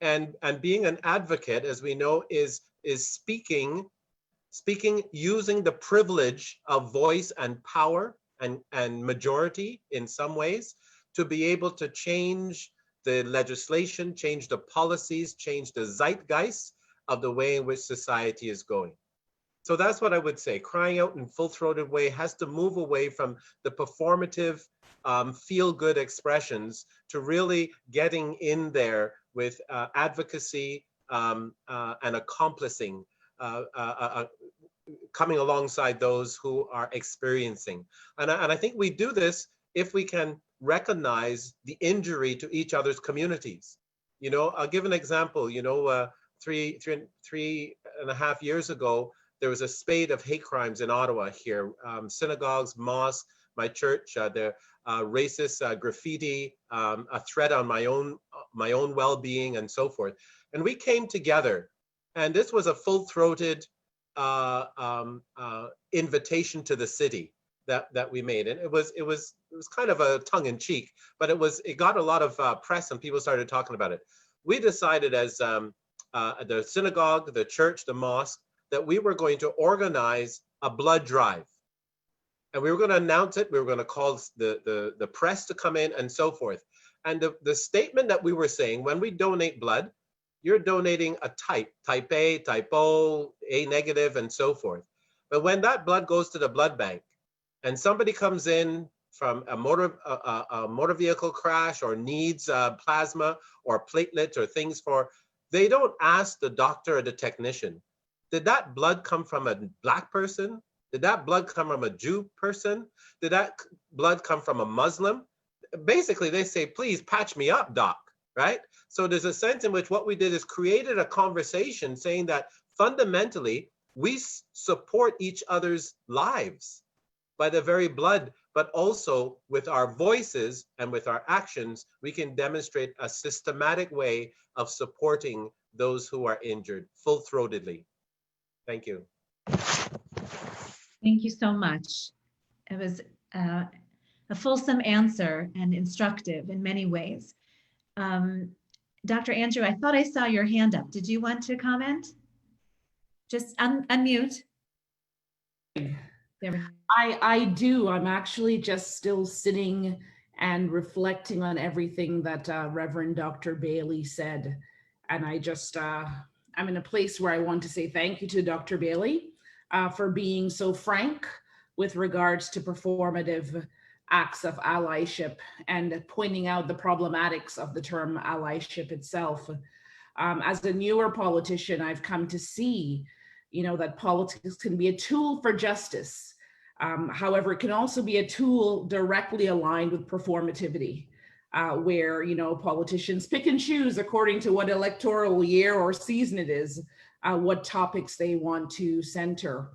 And being an advocate, as we know, is speaking using the privilege of voice and power and majority in some ways to be able to change the legislation, change the policies, change the zeitgeist of the way in which society is going. So that's what I would say. Crying out in full-throated way has to move away from the performative feel-good expressions to really getting in there with advocacy and accomplishing, coming alongside those who are experiencing. And I think we do this if we can recognize the injury to each other's communities. I'll give an example. 3.5 years ago, there was a spate of hate crimes in Ottawa here. Synagogues, mosques, my church, the racist graffiti, a threat on my own well-being, and so forth. And we came together, and this was a full-throated invitation to the city that we made, and it was kind of a tongue-in-cheek, but it got a lot of press, and people started talking about it. We decided as the synagogue, the church, the mosque, that we were going to organize a blood drive. And we were going to announce it. We were going to call the press to come in and so forth. And the statement that we were saying, when we donate blood, you're donating a type A, type O, A negative, and so forth. But when that blood goes to the blood bank and somebody comes in from a motor vehicle crash or needs plasma or platelets or things they don't ask the doctor or the technician. Did that blood come from a Black person? Did that blood come from a Jew person? Did that blood come from a Muslim? Basically, they say, please patch me up, doc, right? So there's a sense in which what we did is created a conversation saying that fundamentally, we support each other's lives by the very blood, but also with our voices and with our actions, we can demonstrate a systematic way of supporting those who are injured full-throatedly. Thank you. Thank you so much. It was a fulsome answer and instructive in many ways. Dr. Andrew, I thought I saw your hand up. Did you want to comment? Just unmute. There we go. I do. I'm actually just still sitting and reflecting on everything that Reverend Dr. Bailey said. And I just, I'm in a place where I want to say thank you to Dr. Bailey for being so frank with regards to performative acts of allyship and pointing out the problematics of the term allyship itself. As a newer politician, I've come to see, that politics can be a tool for justice. However, it can also be a tool directly aligned with performativity, where, politicians pick and choose according to what electoral year or season it is, what topics they want to center.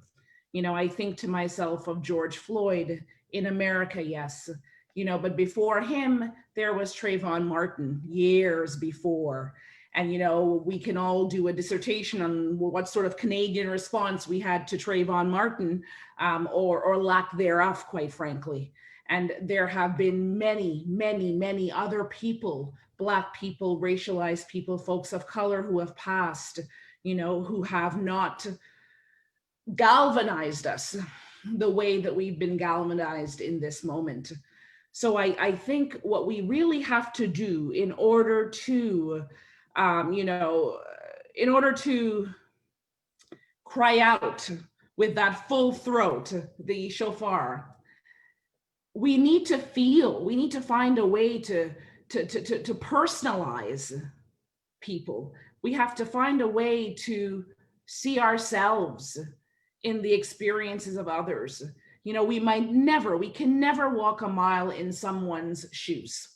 I think to myself of George Floyd in America, yes, but before him, there was Trayvon Martin years before. And, we can all do a dissertation on what sort of Canadian response we had to Trayvon Martin, or lack thereof, quite frankly. And there have been many, many, many other people, Black people, racialized people, folks of color who have passed, who have not galvanized us the way that we've been galvanized in this moment. So I think what we really have to do in order to in order to cry out with that full throat, the shofar, we need to feel, we need to find a way to personalize people. We have to find a way to see ourselves in the experiences of others. We can never walk a mile in someone's shoes.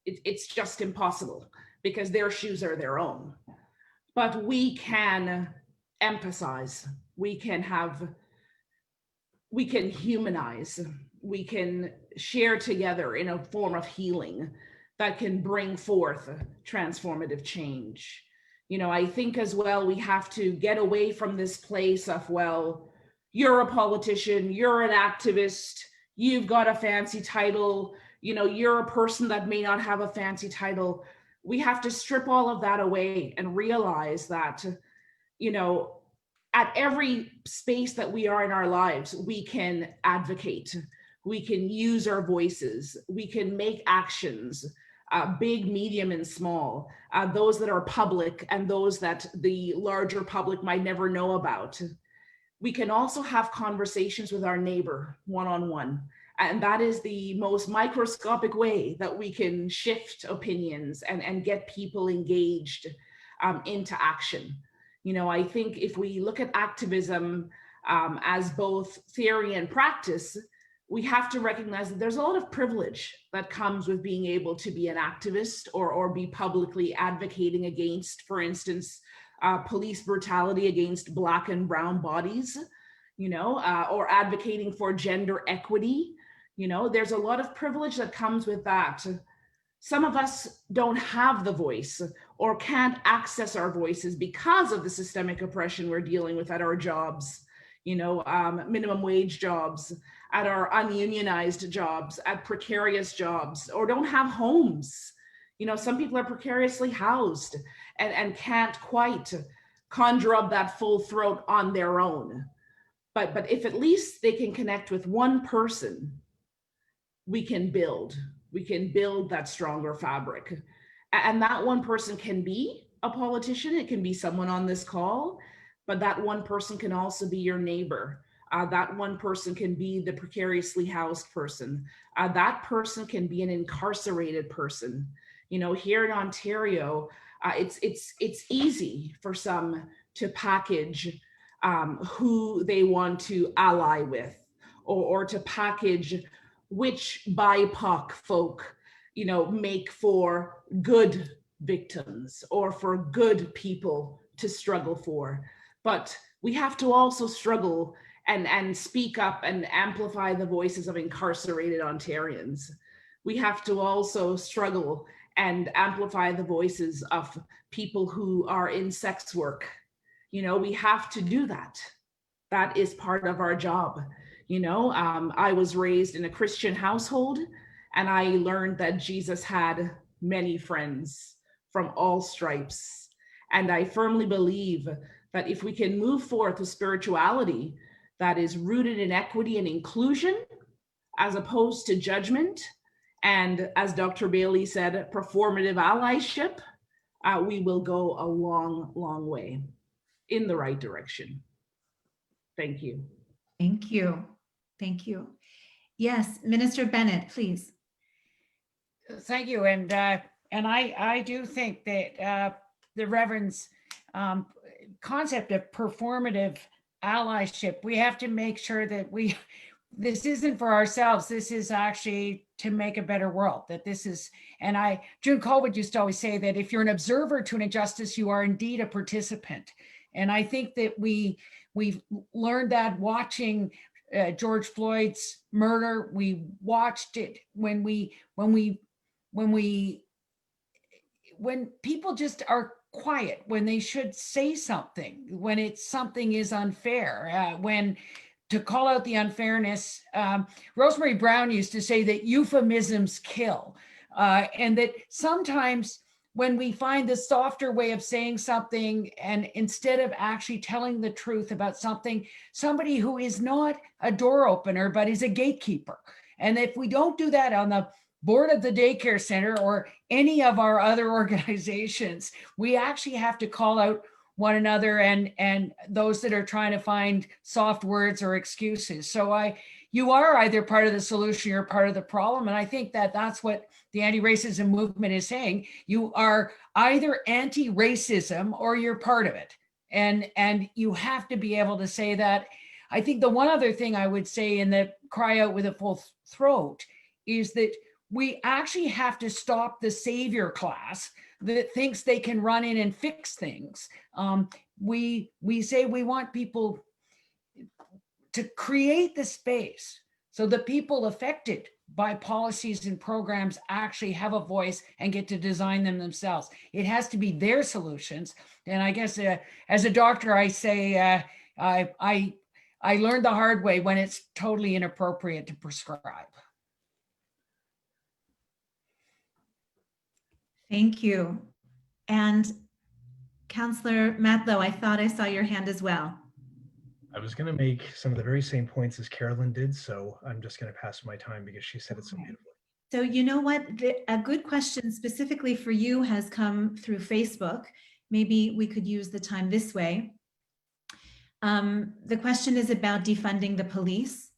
It's just impossible, because their shoes are their own. But we can empathize, we can humanize, we can share together in a form of healing that can bring forth transformative change. I think as well, we have to get away from this place of, well, you're a politician, you're an activist, you've got a fancy title, you're a person that may not have a fancy title. We have to strip all of that away and realize that, at every space that we are in our lives, we can advocate, we can use our voices, we can make actions, big, medium, and small, those that are public and those that the larger public might never know about. We can also have conversations with our neighbor one-on-one. And that is the most microscopic way that we can shift opinions and get people engaged into action. I think if we look at activism as both theory and practice, we have to recognize that there's a lot of privilege that comes with being able to be an activist or be publicly advocating against, for instance, police brutality against Black and brown bodies, or advocating for gender equity. There's a lot of privilege that comes with that. Some of us don't have the voice or can't access our voices because of the systemic oppression we're dealing with at our jobs, minimum wage jobs, at our ununionized jobs, at precarious jobs, or don't have homes. Some people are precariously housed and can't quite conjure up that full throat on their own. But if at least they can connect with one person, we can build that stronger fabric. And that one person can be a politician, it can be someone on this call, but that one person can also be your neighbor. That one person can be the precariously housed person. That person can be an incarcerated person. Here in Ontario, it's easy for some to package who they want to ally with, or to package which BIPOC folk, make for good victims or for good people to struggle for. But we have to also struggle and speak up and amplify the voices of incarcerated Ontarians. We have to also struggle and amplify the voices of people who are in sex work. We have to do that. That is part of our job. I was raised in a Christian household, and I learned that Jesus had many friends from all stripes. And I firmly believe that if we can move forth with spirituality that is rooted in equity and inclusion, as opposed to judgment, and as Dr. Bailey said, performative allyship, we will go a long, long way in the right direction. Thank you. Thank you. Thank you. Yes, Minister Bennett, please. Thank you. And I do think that the Reverend's concept of performative allyship, we have to make sure that this isn't for ourselves. This is actually to make a better world. That this is, and June Colwood used to always say that if you're an observer to an injustice, you are indeed a participant. And I think that we've learned that watching George Floyd's murder. We watched it when people just are quiet, when they should say something, when something is unfair, to call out the unfairness. Rosemary Brown used to say that euphemisms kill, and that sometimes when we find the softer way of saying something, and instead of actually telling the truth about somebody who is not a door opener, but is a gatekeeper. And if we don't do that on the board of the daycare center or any of our other organizations, we actually have to call out one another and those that are trying to find soft words or excuses. So you are either part of the solution or part of the problem. And I think that that's what the anti-racism movement is saying. You are either anti-racism or you're part of it. And you have to be able to say that. I think the one other thing I would say in the cry out with a full throat is that we actually have to stop the savior class that thinks they can run in and fix things. We say we want people to create the space so the people affected by policies and programs actually have a voice and get to design them themselves. It has to be their solutions. And I guess as a doctor, I say I learned the hard way when it's totally inappropriate to prescribe. Thank you. And Councillor Matlow, I thought I saw your hand as well. I was going to make some of the very same points as Carolyn did, so I'm just going to pass my time because she said it so beautifully. So you know what? A good question specifically for you has come through Facebook. Maybe we could use the time this way. The question is about defunding the police.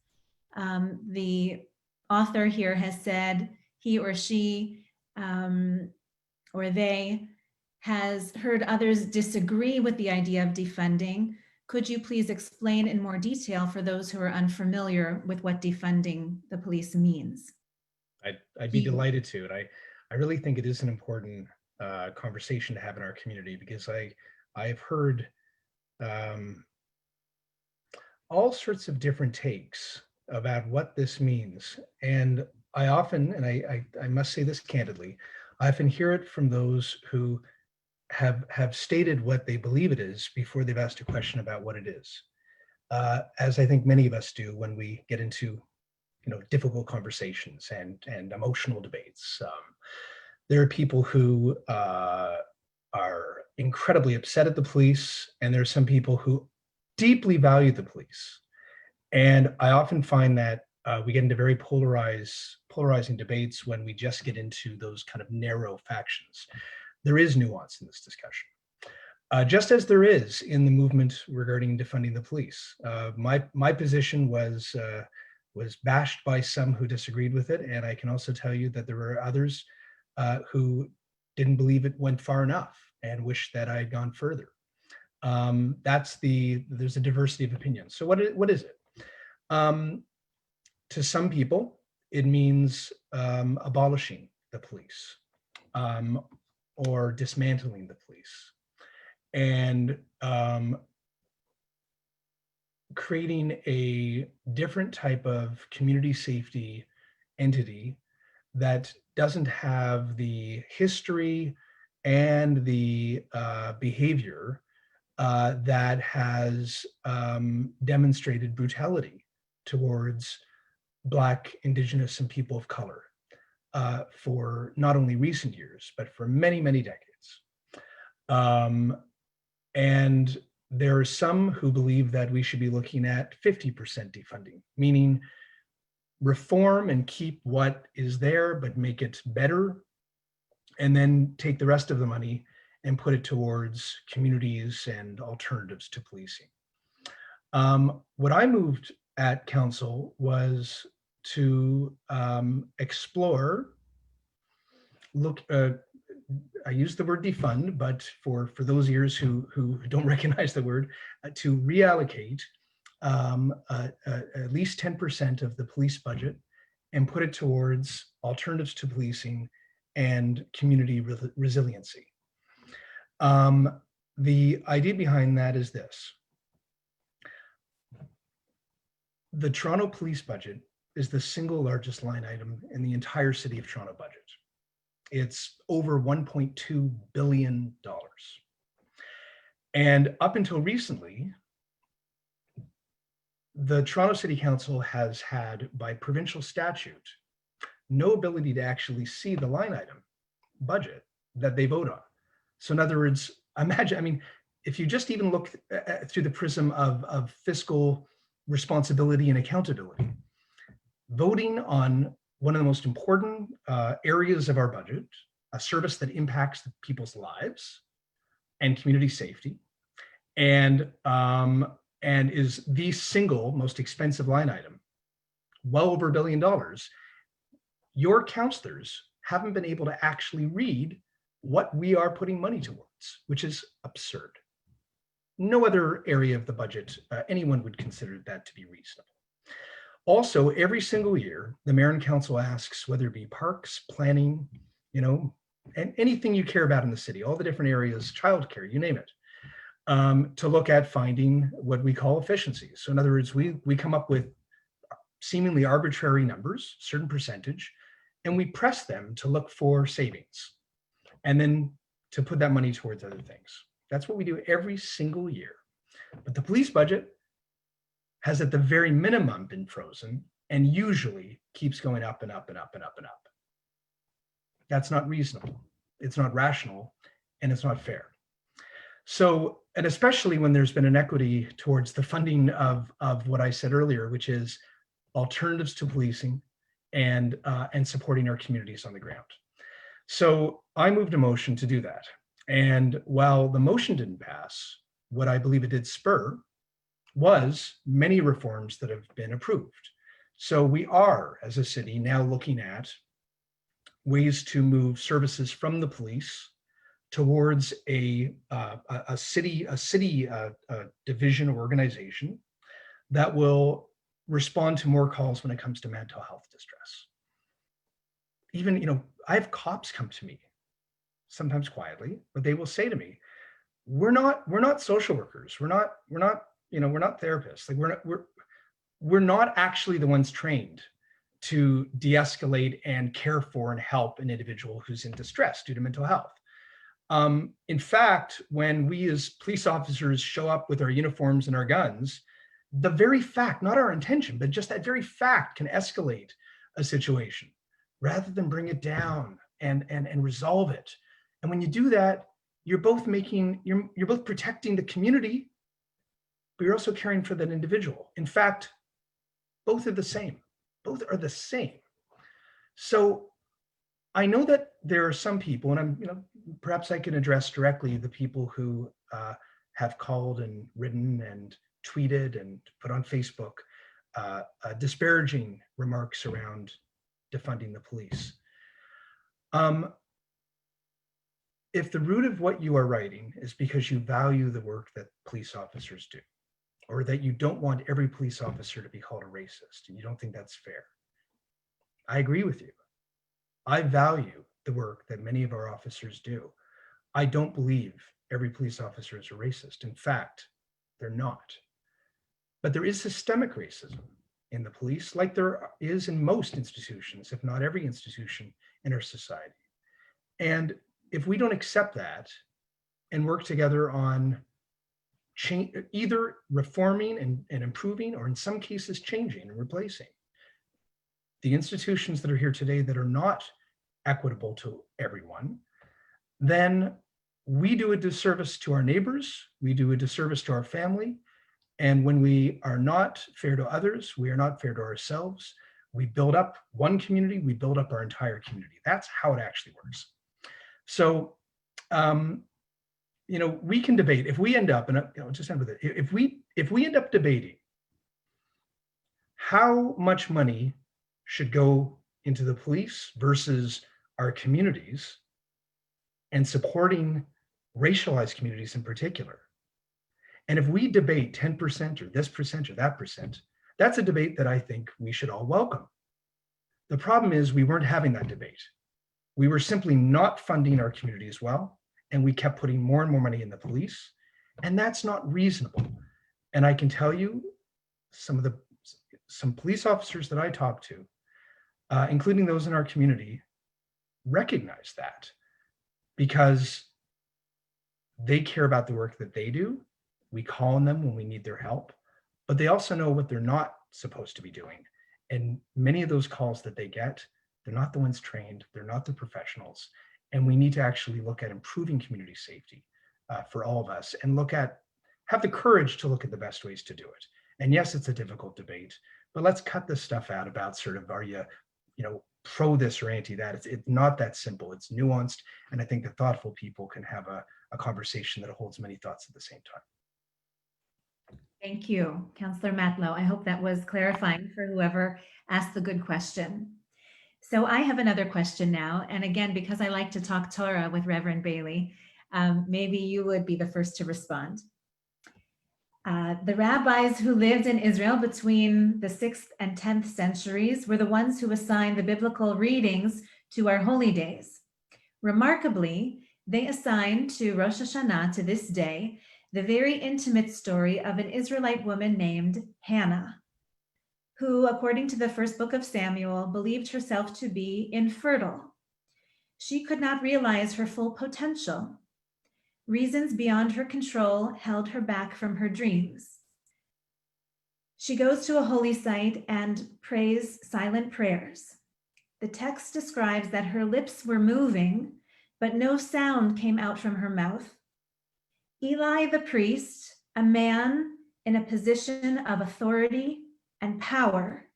The author here has said he or she or they has heard others disagree with the idea of defunding. Could you please explain in more detail for those who are unfamiliar with what defunding the police means? I'd be delighted to. And I really think it is an important conversation to have in our community, because I've heard all sorts of different takes about what this means. And I often, and I must say this candidly, I often hear it from those who have stated what they believe it is before they've asked a question about what it is, as I think many of us do when we get into difficult conversations and emotional debates. There are people who are incredibly upset at the police, and there are some people who deeply value the police. And I often find that we get into very polarizing debates when we just get into those kind of narrow factions. There is nuance in this discussion, just as there is in the movement regarding defunding the police. My position was bashed by some who disagreed with it, and I can also tell you that there were others who didn't believe it went far enough and wish that I had gone further. There's a diversity of opinions. So what is it? To some people, it means abolishing the police or dismantling the police and creating a different type of community safety entity that doesn't have the history and the behavior that has demonstrated brutality towards Black, Indigenous, and people of color for not only recent years, but for many, many decades. And there are some who believe that we should be looking at 50% defunding, meaning reform and keep what is there, but make it better, and then take the rest of the money and put it towards communities and alternatives to policing. What I moved at council was to explore, I use the word defund, but for those ears who don't recognize the word, to reallocate at least 10% of the police budget and put it towards alternatives to policing and community resiliency. The idea behind that is this. The Toronto police budget is the single largest line item in the entire city of Toronto budget. It's over $1.2 billion. And up until recently, the Toronto City Council has had, by provincial statute, no ability to actually see the line item budget that they vote on. So in other words, imagine, if you just even look through the prism of fiscal responsibility and accountability, voting on one of the most important areas of our budget, a service that impacts people's lives and community safety, and is the single most expensive line item, well over $1 billion, your councillors haven't been able to actually read what we are putting money towards, which is absurd. No other area of the budget, anyone would consider that to be reasonable. Also, every single year, the mayor and council asks, whether it be parks, planning, and anything you care about in the city, all the different areas, childcare, you name it, to look at finding what we call efficiencies. So in other words, we come up with seemingly arbitrary numbers, certain percentage, and we press them to look for savings and then to put that money towards other things. That's what we do every single year. But the police budget has at the very minimum been frozen and usually keeps going up and up and up and up and up. That's not reasonable. It's not rational, and it's not fair. So, and especially when there's been inequity towards the funding of what I said earlier, which is alternatives to policing and supporting our communities on the ground. So I moved a motion to do that. And while the motion didn't pass, what I believe it did spur was many reforms that have been approved. So we are, as a city, now looking at ways to move services from the police towards a city division or organization that will respond to more calls when it comes to mental health distress. Even, I have cops come to me, sometimes quietly, but they will say to me, we're not social workers. We're not therapists. Like we're not actually the ones trained to de-escalate and care for and help an individual who's in distress due to mental health. In fact, when we as police officers show up with our uniforms and our guns, the very fact, not our intention, but just that very fact can escalate a situation rather than bring it down and resolve it. And when you do that, you're both protecting the community, but you're also caring for that individual. In fact, both are the same. Both are the same. So I know that there are some people, and perhaps I can address directly the people who have called and written and tweeted and put on Facebook disparaging remarks around defunding the police. if the root of what you are writing is because you value the work that police officers do, or that you don't want every police officer to be called a racist, and you don't think that's fair, I agree with you. I value the work that many of our officers do. I don't believe every police officer is a racist. In fact, they're not. But there is systemic racism in the police, like there is in most institutions, if not every institution in our society. And if we don't accept that and work together on either reforming and improving, or in some cases changing and replacing the institutions that are here today that are not equitable to everyone, then we do a disservice to our neighbors, we do a disservice to our family, and when we are not fair to others, we are not fair to ourselves. We build up one community, we build up our entire community. That's how it actually works. So, we can debate. If we end up, and I'll just end with it, if we end up debating how much money should go into the police versus our communities and supporting racialized communities in particular, and if we debate 10% or this percent or that percent, that's a debate that I think we should all welcome. The problem is we weren't having that debate. We were simply not funding our communities well, and we kept putting more and more money in the police, and that's not reasonable. And I can tell you, some police officers that I talk to, including those in our community, recognize that because they care about the work that they do. We call on them when we need their help, but they also know what they're not supposed to be doing. And many of those calls that they get, they're not the ones trained, they're not the professionals. And we need to actually look at improving community safety for all of us, and have the courage to look at the best ways to do it. And yes, it's a difficult debate, but let's cut this stuff out about sort of, are you pro this or anti that? It's not that simple. It's nuanced. And I think that thoughtful people can have a conversation that holds many thoughts at the same time. Thank you, Councillor Matlow. I hope that was clarifying for whoever asked the good question. So I have another question now. And again, because I like to talk Torah with Reverend Bailey, maybe you would be the first to respond. The rabbis who lived in Israel between the 6th and 10th centuries were the ones who assigned the biblical readings to our holy days. Remarkably, they assigned to Rosh Hashanah to this day the very intimate story of an Israelite woman named Hannah, who, according to the first book of Samuel, believed herself to be infertile. She could not realize her full potential. Reasons beyond her control held her back from her dreams. She goes to a holy site and prays silent prayers. The text describes that her lips were moving, but no sound came out from her mouth. Eli the priest, a man in a position of authority and power,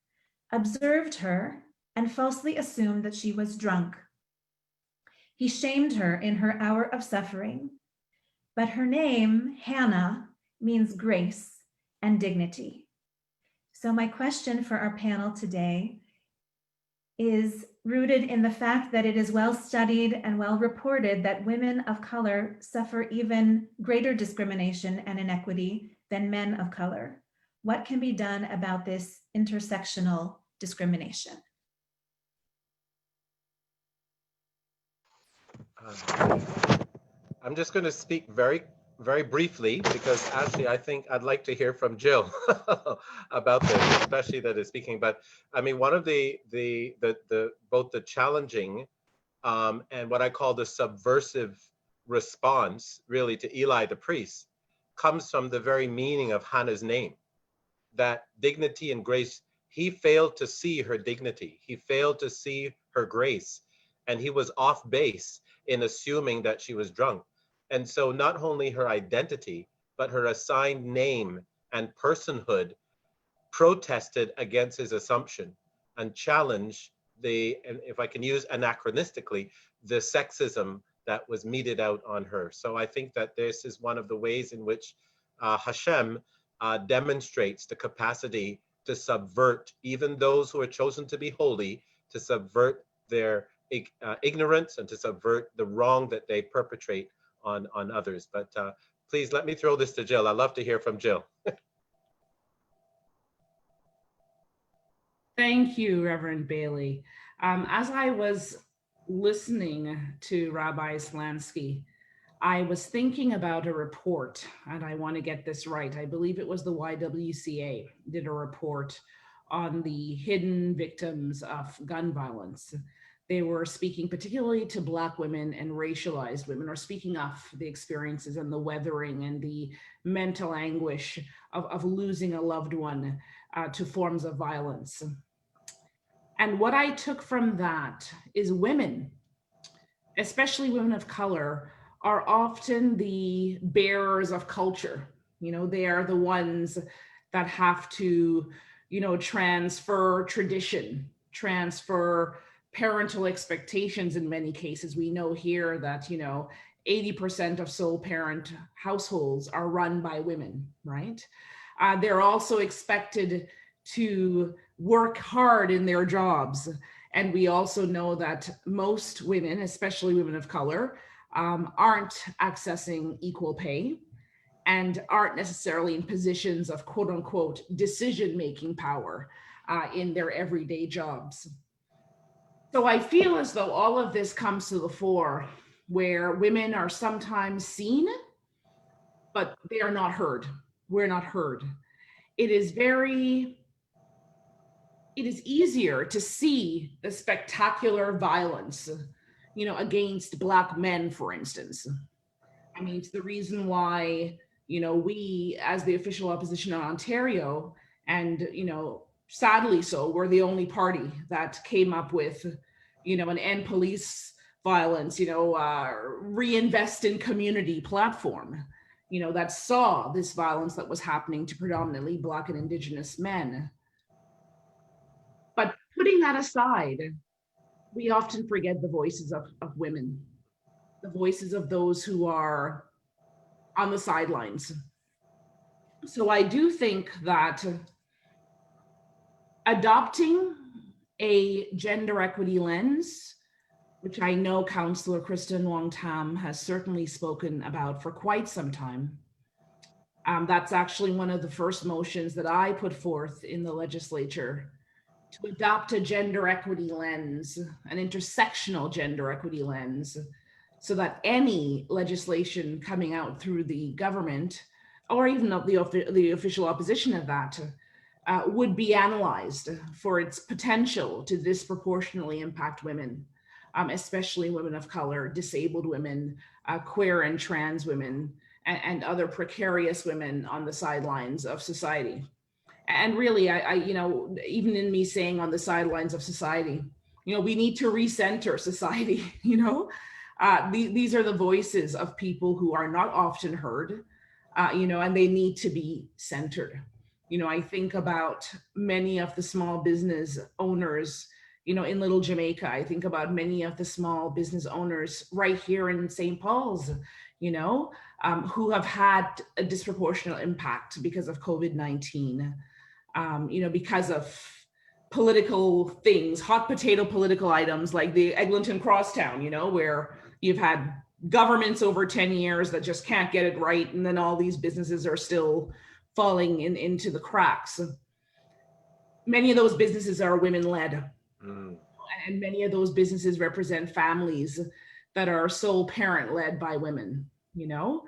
observed her and falsely assumed that she was drunk. He shamed her in her hour of suffering, but her name, Hannah, means grace and dignity. So my question for our panel today is rooted in the fact that it is well studied and well reported that women of color suffer even greater discrimination and inequity than men of color. What can be done about this intersectional discrimination? I'm just going to speak very, very briefly, because actually I think I'd like to hear from Jill about this, especially that is speaking. But I mean, one of the both the challenging and what I call the subversive response really to Eli the priest comes from the very meaning of Hannah's name, that dignity and grace. He failed to see her dignity. He failed to see her grace, and he was off base in assuming that she was drunk. And so not only her identity, but her assigned name and personhood protested against his assumption and challenged the, and if I can use anachronistically, the sexism that was meted out on her. So I think that this is one of the ways in which Hashem demonstrates the capacity to subvert even those who are chosen to be holy, to subvert their ignorance and to subvert the wrong that they perpetrate on others. But please let me throw this to Jill. I'd love to hear from Jill. Thank you, Reverend Bailey. As I was listening to Rabbi Splansky, I was thinking about a report, and I want to get this right. I believe it was the YWCA did a report on the hidden victims of gun violence. They were speaking particularly to Black women and racialized women, or speaking of the experiences and the weathering and the mental anguish of losing a loved one to forms of violence. And what I took from that is women, especially women of color, are often the bearers of culture. You know, they are the ones that have to, you know, transfer tradition, transfer parental expectations in many cases. We know here that, you know, 80% of sole parent households are run by women, right? They're also expected to work hard in their jobs. And we also know that most women, especially women of color, aren't accessing equal pay and aren't necessarily in positions of quote unquote decision-making power in their everyday jobs. So I feel as though all of this comes to the fore where women are sometimes seen, but they are not heard. We're not heard. It is easier to see the spectacular violence, you know, against Black men, for instance. I mean, it's the reason why, you know, we as the official opposition in Ontario, and, you know, sadly so, we're the only party that came up with, you know, an end police violence, you know, reinvest in community platform, you know, that saw this violence that was happening to predominantly Black and Indigenous men. But putting that aside, we often forget the voices of women, the voices of those who are on the sidelines. So I do think that adopting a gender equity lens, which I know Councillor Kristen Wong-Tam has certainly spoken about for quite some time. That's actually one of the first motions that I put forth in the legislature, to adopt a gender equity lens, an intersectional gender equity lens, so that any legislation coming out through the government, or even the official opposition of that, would be analyzed for its potential to disproportionately impact women, especially women of color, disabled women, queer and trans women, and other precarious women on the sidelines of society. And really, I, you know, even in me saying on the sidelines of society, you know, we need to recenter society, you know. These are the voices of people who are not often heard, you know, and they need to be centered. You know, I think about many of the small business owners, you know, in Little Jamaica. I think about many of the small business owners right here in St. Paul's, you know, who have had a disproportionate impact because of COVID-19. You know, because of political things, hot potato political items like the Eglinton Crosstown, you know, where you've had governments over 10 years that just can't get it right. And then all these businesses are still falling into the cracks. Many of those businesses are women-led. And many of those businesses represent families that are sole parent-led by women, you know?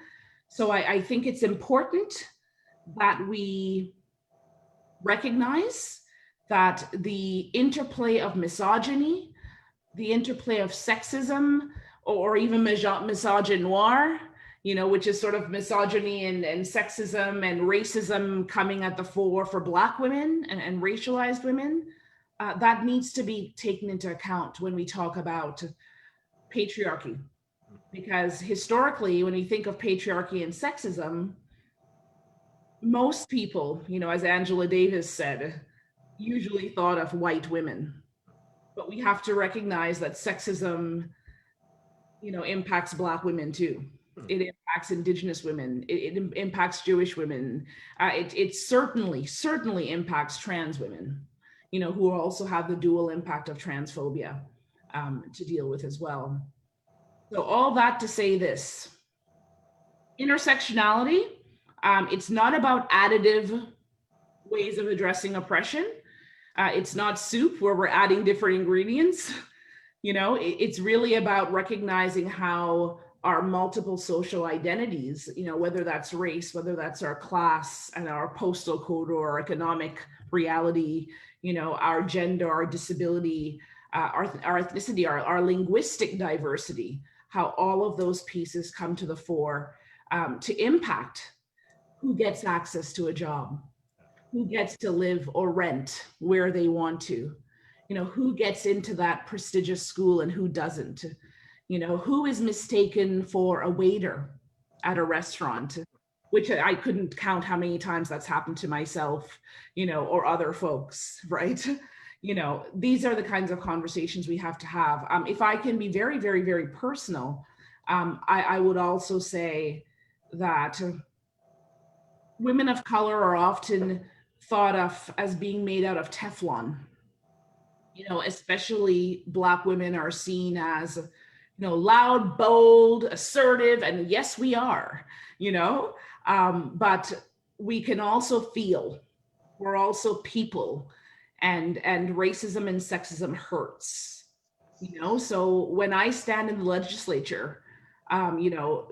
So I think it's important that we recognize that the interplay of misogyny, the interplay of sexism, or even misogynoir, you know, which is sort of misogyny and sexism and racism coming at the fore for Black women and racialized women, that needs to be taken into account when we talk about patriarchy. Because historically, when we think of patriarchy and sexism, most people, you know, as Angela Davis said, usually thought of white women. But we have to recognize that sexism, you know, impacts Black women too. It impacts Indigenous women. It impacts Jewish women. It certainly impacts trans women, you know, who also have the dual impact of transphobia. to deal with as well. So all that to say this, intersectionality, it's not about additive ways of addressing oppression. It's not soup where we're adding different ingredients. It's really about recognizing how our multiple social identities, whether that's race, whether that's our class and our postal code or our economic reality, our gender, our disability, our ethnicity, our linguistic diversity, how all of those pieces come to the fore to impact who gets access to a job, who gets to live or rent where they want to, who gets into that prestigious school and who doesn't, who is mistaken for a waiter at a restaurant, which I couldn't count how many times that's happened to myself, or other folks, right? These are the kinds of conversations we have to have. If I can be very, very, very personal, I would also say that women of color are often thought of as being made out of Teflon. Especially Black women are seen as, loud, bold, assertive, and yes, we are, but we can also feel, we're also people, and racism and sexism hurts, so when I stand in the legislature,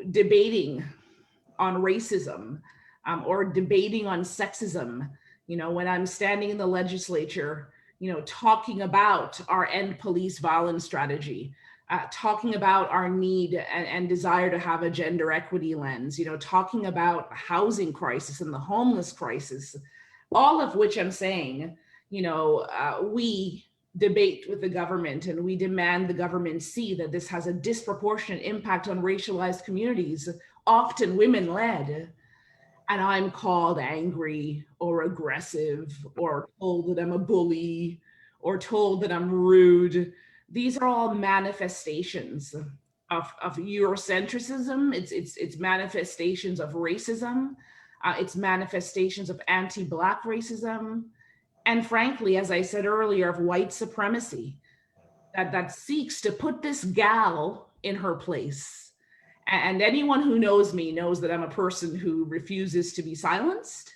debating on racism or debating on sexism, when I'm standing in the legislature, talking about our end police violence strategy, talking about our need and desire to have a gender equity lens, talking about the housing crisis and the homeless crisis, all of which I'm saying, we debate with the government and we demand the government see that this has a disproportionate impact on racialized communities, often women-led. And I'm called angry or aggressive or told that I'm a bully or told that I'm rude. These are all manifestations of Eurocentrism. It's manifestations of racism. It's manifestations of anti-Black racism. And frankly, as I said earlier, of white supremacy that seeks to put this gal in her place. And anyone who knows me knows that I'm a person who refuses to be silenced,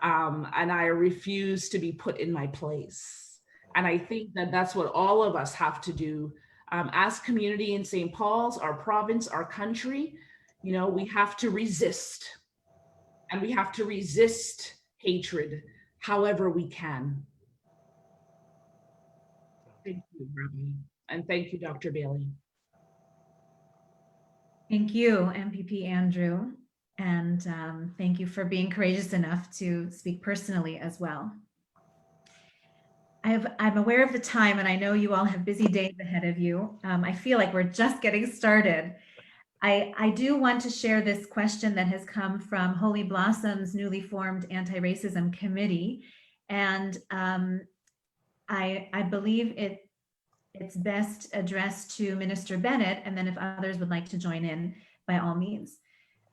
and I refuse to be put in my place. And I think that that's what all of us have to do as community in St. Paul's, our province, our country. We have to resist, and we have to resist hatred however we can. Thank you, Rabbi, and thank you, Dr. Bailey. Thank you, MPP Andrew, and thank you for being courageous enough to speak personally as well. I'm aware of the time, and I know you all have busy days ahead of you. I feel like we're just getting started. I do want to share this question that has come from Holy Blossom's newly formed Anti-Racism Committee, and I believe it's best addressed to Minister Bennett, and then if others would like to join in, by all means.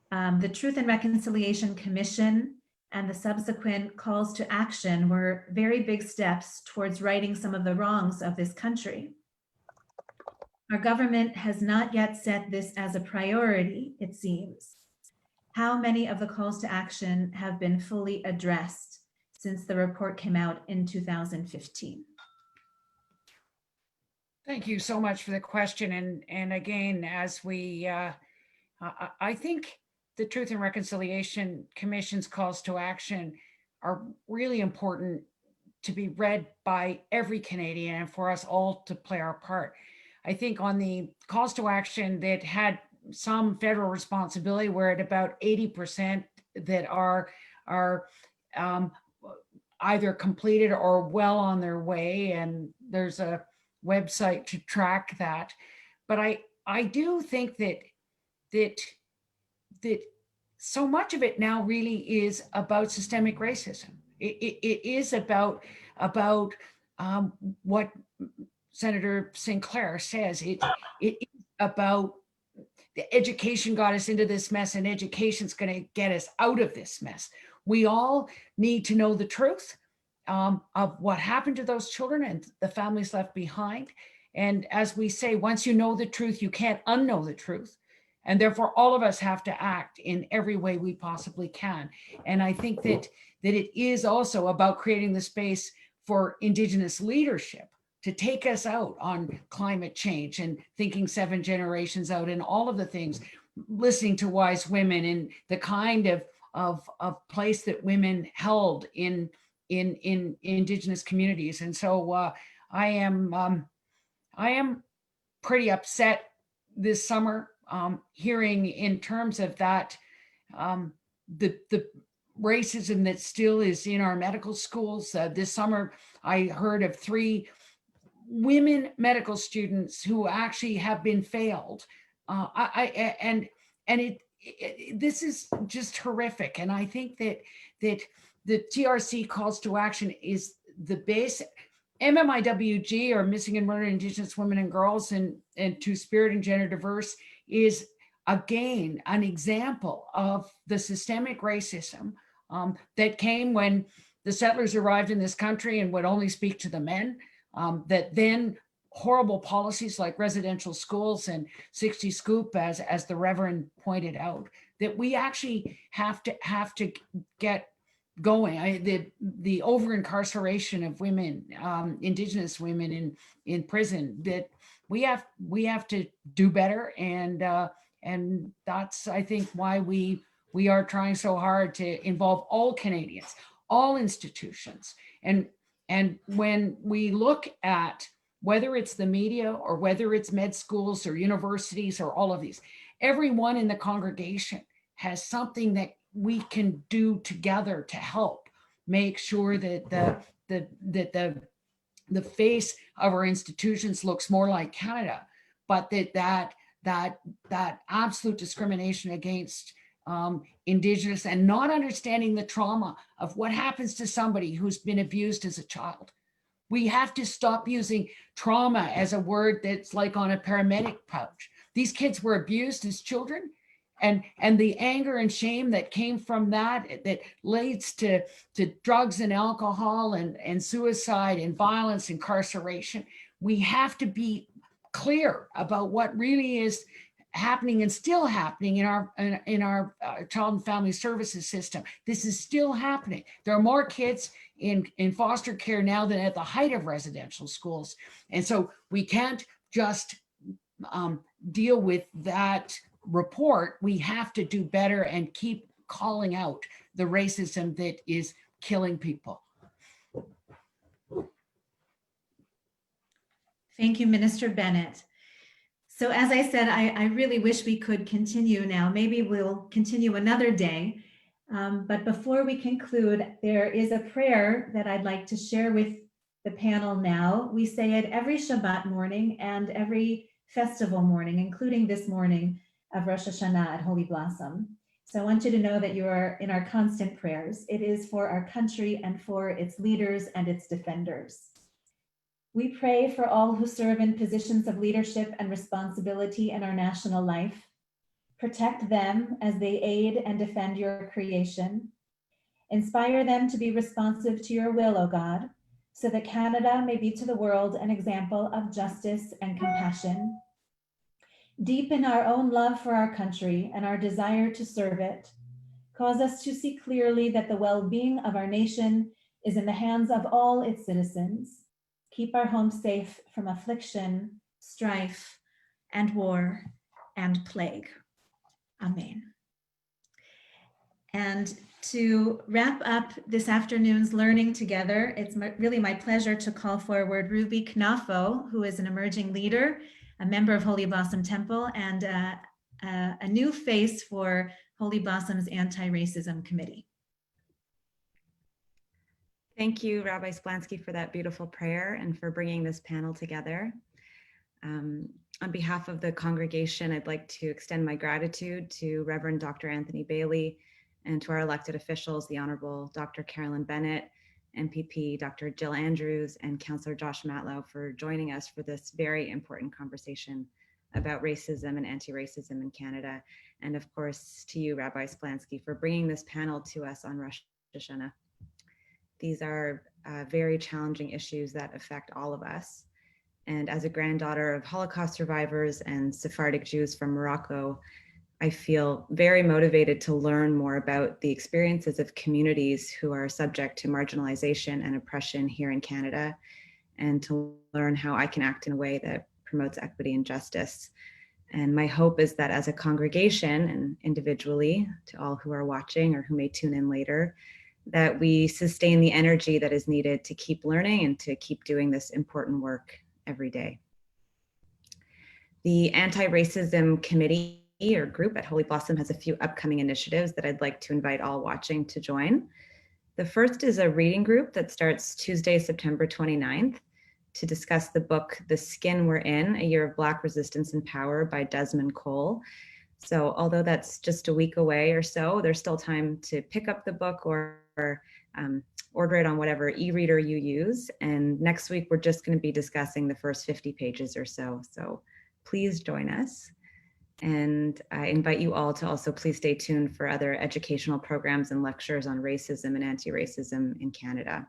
The Truth and Reconciliation Commission and the subsequent calls to action were very big steps towards righting some of the wrongs of this country. Our government has not yet set this as a priority, it seems. How many of the calls to action have been fully addressed since the report came out in 2015? Thank you so much for the question. And again, as we, I think the Truth and Reconciliation Commission's calls to action are really important to be read by every Canadian and for us all to play our part. I think on the calls to action that had some federal responsibility, we're at about 80% that are either completed or well on their way, and there's a website to track that. But I do think that so much of it now really is about systemic racism. It is about what Senator Sinclair says. It is about the education got us into this mess, and education's going to get us out of this mess. We all need to know the truth of what happened to those children and the families left behind. And as we say, once you know the truth, you can't unknow the truth. And therefore, all of us have to act in every way we possibly can. And I think that it is also about creating the space for Indigenous leadership to take us out on climate change and thinking 7 generations out and all of the things, listening to wise women and the kind of place that women held in Indigenous communities. And so I am pretty upset this summer hearing in terms of that the racism that still is in our medical schools. This summer, I heard of 3 women medical students who actually have been failed. This is just horrific. And I think that the TRC calls to action is the base. MMIWG, or Missing and Murdered Indigenous Women and Girls and Two-Spirit and Gender Diverse, is again an example of the systemic racism that came when the settlers arrived in this country and would only speak to the men, that then horrible policies like residential schools and 60 Scoop, as the Reverend pointed out, that we actually have to get going. The over incarceration of women, Indigenous women in prison, that we have to do better. And that's, I think, why we are trying so hard to involve all Canadians, all institutions. And when we look at whether it's the media or whether it's med schools or universities or all of these, everyone in the congregation has something that we can do together to help make sure that the face of our institutions looks more like Canada, but that absolute discrimination against Indigenous and not understanding the trauma of what happens to somebody who's been abused as a child. We have to stop using trauma as a word that's like on a paramedic pouch. These kids were abused as children, and the anger and shame that came from that leads to drugs and alcohol and suicide and violence, incarceration. We have to be clear about what really is happening and still happening in our child and family services system. This is still happening. There are more kids in foster care now than at the height of residential schools. And so we can't just deal with that report. We have to do better and keep calling out the racism that is killing people. Thank you, Minister Bennett. So as I said, I really wish we could continue now. Maybe we'll continue another day. But before we conclude, there is a prayer that I'd like to share with the panel now. We say it every Shabbat morning and every festival morning, including this morning of Rosh Hashanah at Holy Blossom. So I want you to know that you are in our constant prayers. It is for our country and for its leaders and its defenders. We pray for all who serve in positions of leadership and responsibility in our national life. Protect them as they aid and defend your creation. Inspire them to be responsive to your will, O God, so that Canada may be to the world an example of justice and compassion. Deepen our own love for our country and our desire to serve it. Cause us to see clearly that the well-being of our nation is in the hands of all its citizens. Keep our homes safe from affliction, strife, and war, and plague. Amen. And to wrap up this afternoon's learning together, it's really my pleasure to call forward Ruby Knafo, who is an emerging leader, a member of Holy Blossom Temple, and a new face for Holy Blossom's Anti-Racism Committee. Thank you, Rabbi Splansky, for that beautiful prayer and for bringing this panel together. On behalf of the congregation, I'd like to extend my gratitude to Reverend Dr. Anthony Bailey and to our elected officials, the Honorable Dr. Carolyn Bennett, MPP Dr. Jill Andrews, and Councillor Josh Matlow for joining us for this very important conversation about racism and anti-racism in Canada. And of course, to you, Rabbi Splansky, for bringing this panel to us on Rosh Hashanah. These are very challenging issues that affect all of us. And as a granddaughter of Holocaust survivors and Sephardic Jews from Morocco, I feel very motivated to learn more about the experiences of communities who are subject to marginalization and oppression here in Canada, and to learn how I can act in a way that promotes equity and justice. And my hope is that as a congregation and individually, to all who are watching or who may tune in later, that we sustain the energy that is needed to keep learning and to keep doing this important work every day. The Anti-Racism Committee or group at Holy Blossom has a few upcoming initiatives that I'd like to invite all watching to join. The first is a reading group that starts Tuesday, September 29th to discuss the book, The Skin We're In, A Year of Black Resistance and Power by Desmond Cole. So although that's just a week away or so, there's still time to pick up the book or order it on whatever e-reader you use. And next week, we're just going to be discussing the first 50 pages or so. So please join us. And I invite you all to also please stay tuned for other educational programs and lectures on racism and anti-racism in Canada.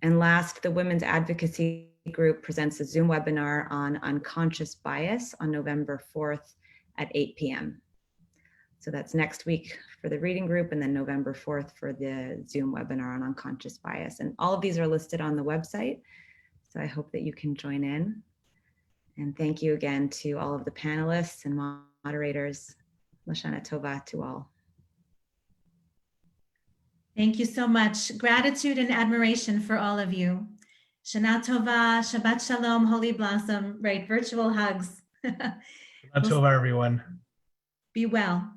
And last, the Women's Advocacy Group presents a Zoom webinar on unconscious bias on November 4th at 8 p.m. So that's next week for the reading group, and then November 4th for the Zoom webinar on unconscious bias. And all of these are listed on the website. So I hope that you can join in. And thank you again to all of the panelists and moderators. Lashana Tova to all. Thank you so much. Gratitude and admiration for all of you. Shana Tova, Shabbat Shalom, Holy Blossom, right, virtual hugs. Shabbat Tova, everyone. Be well.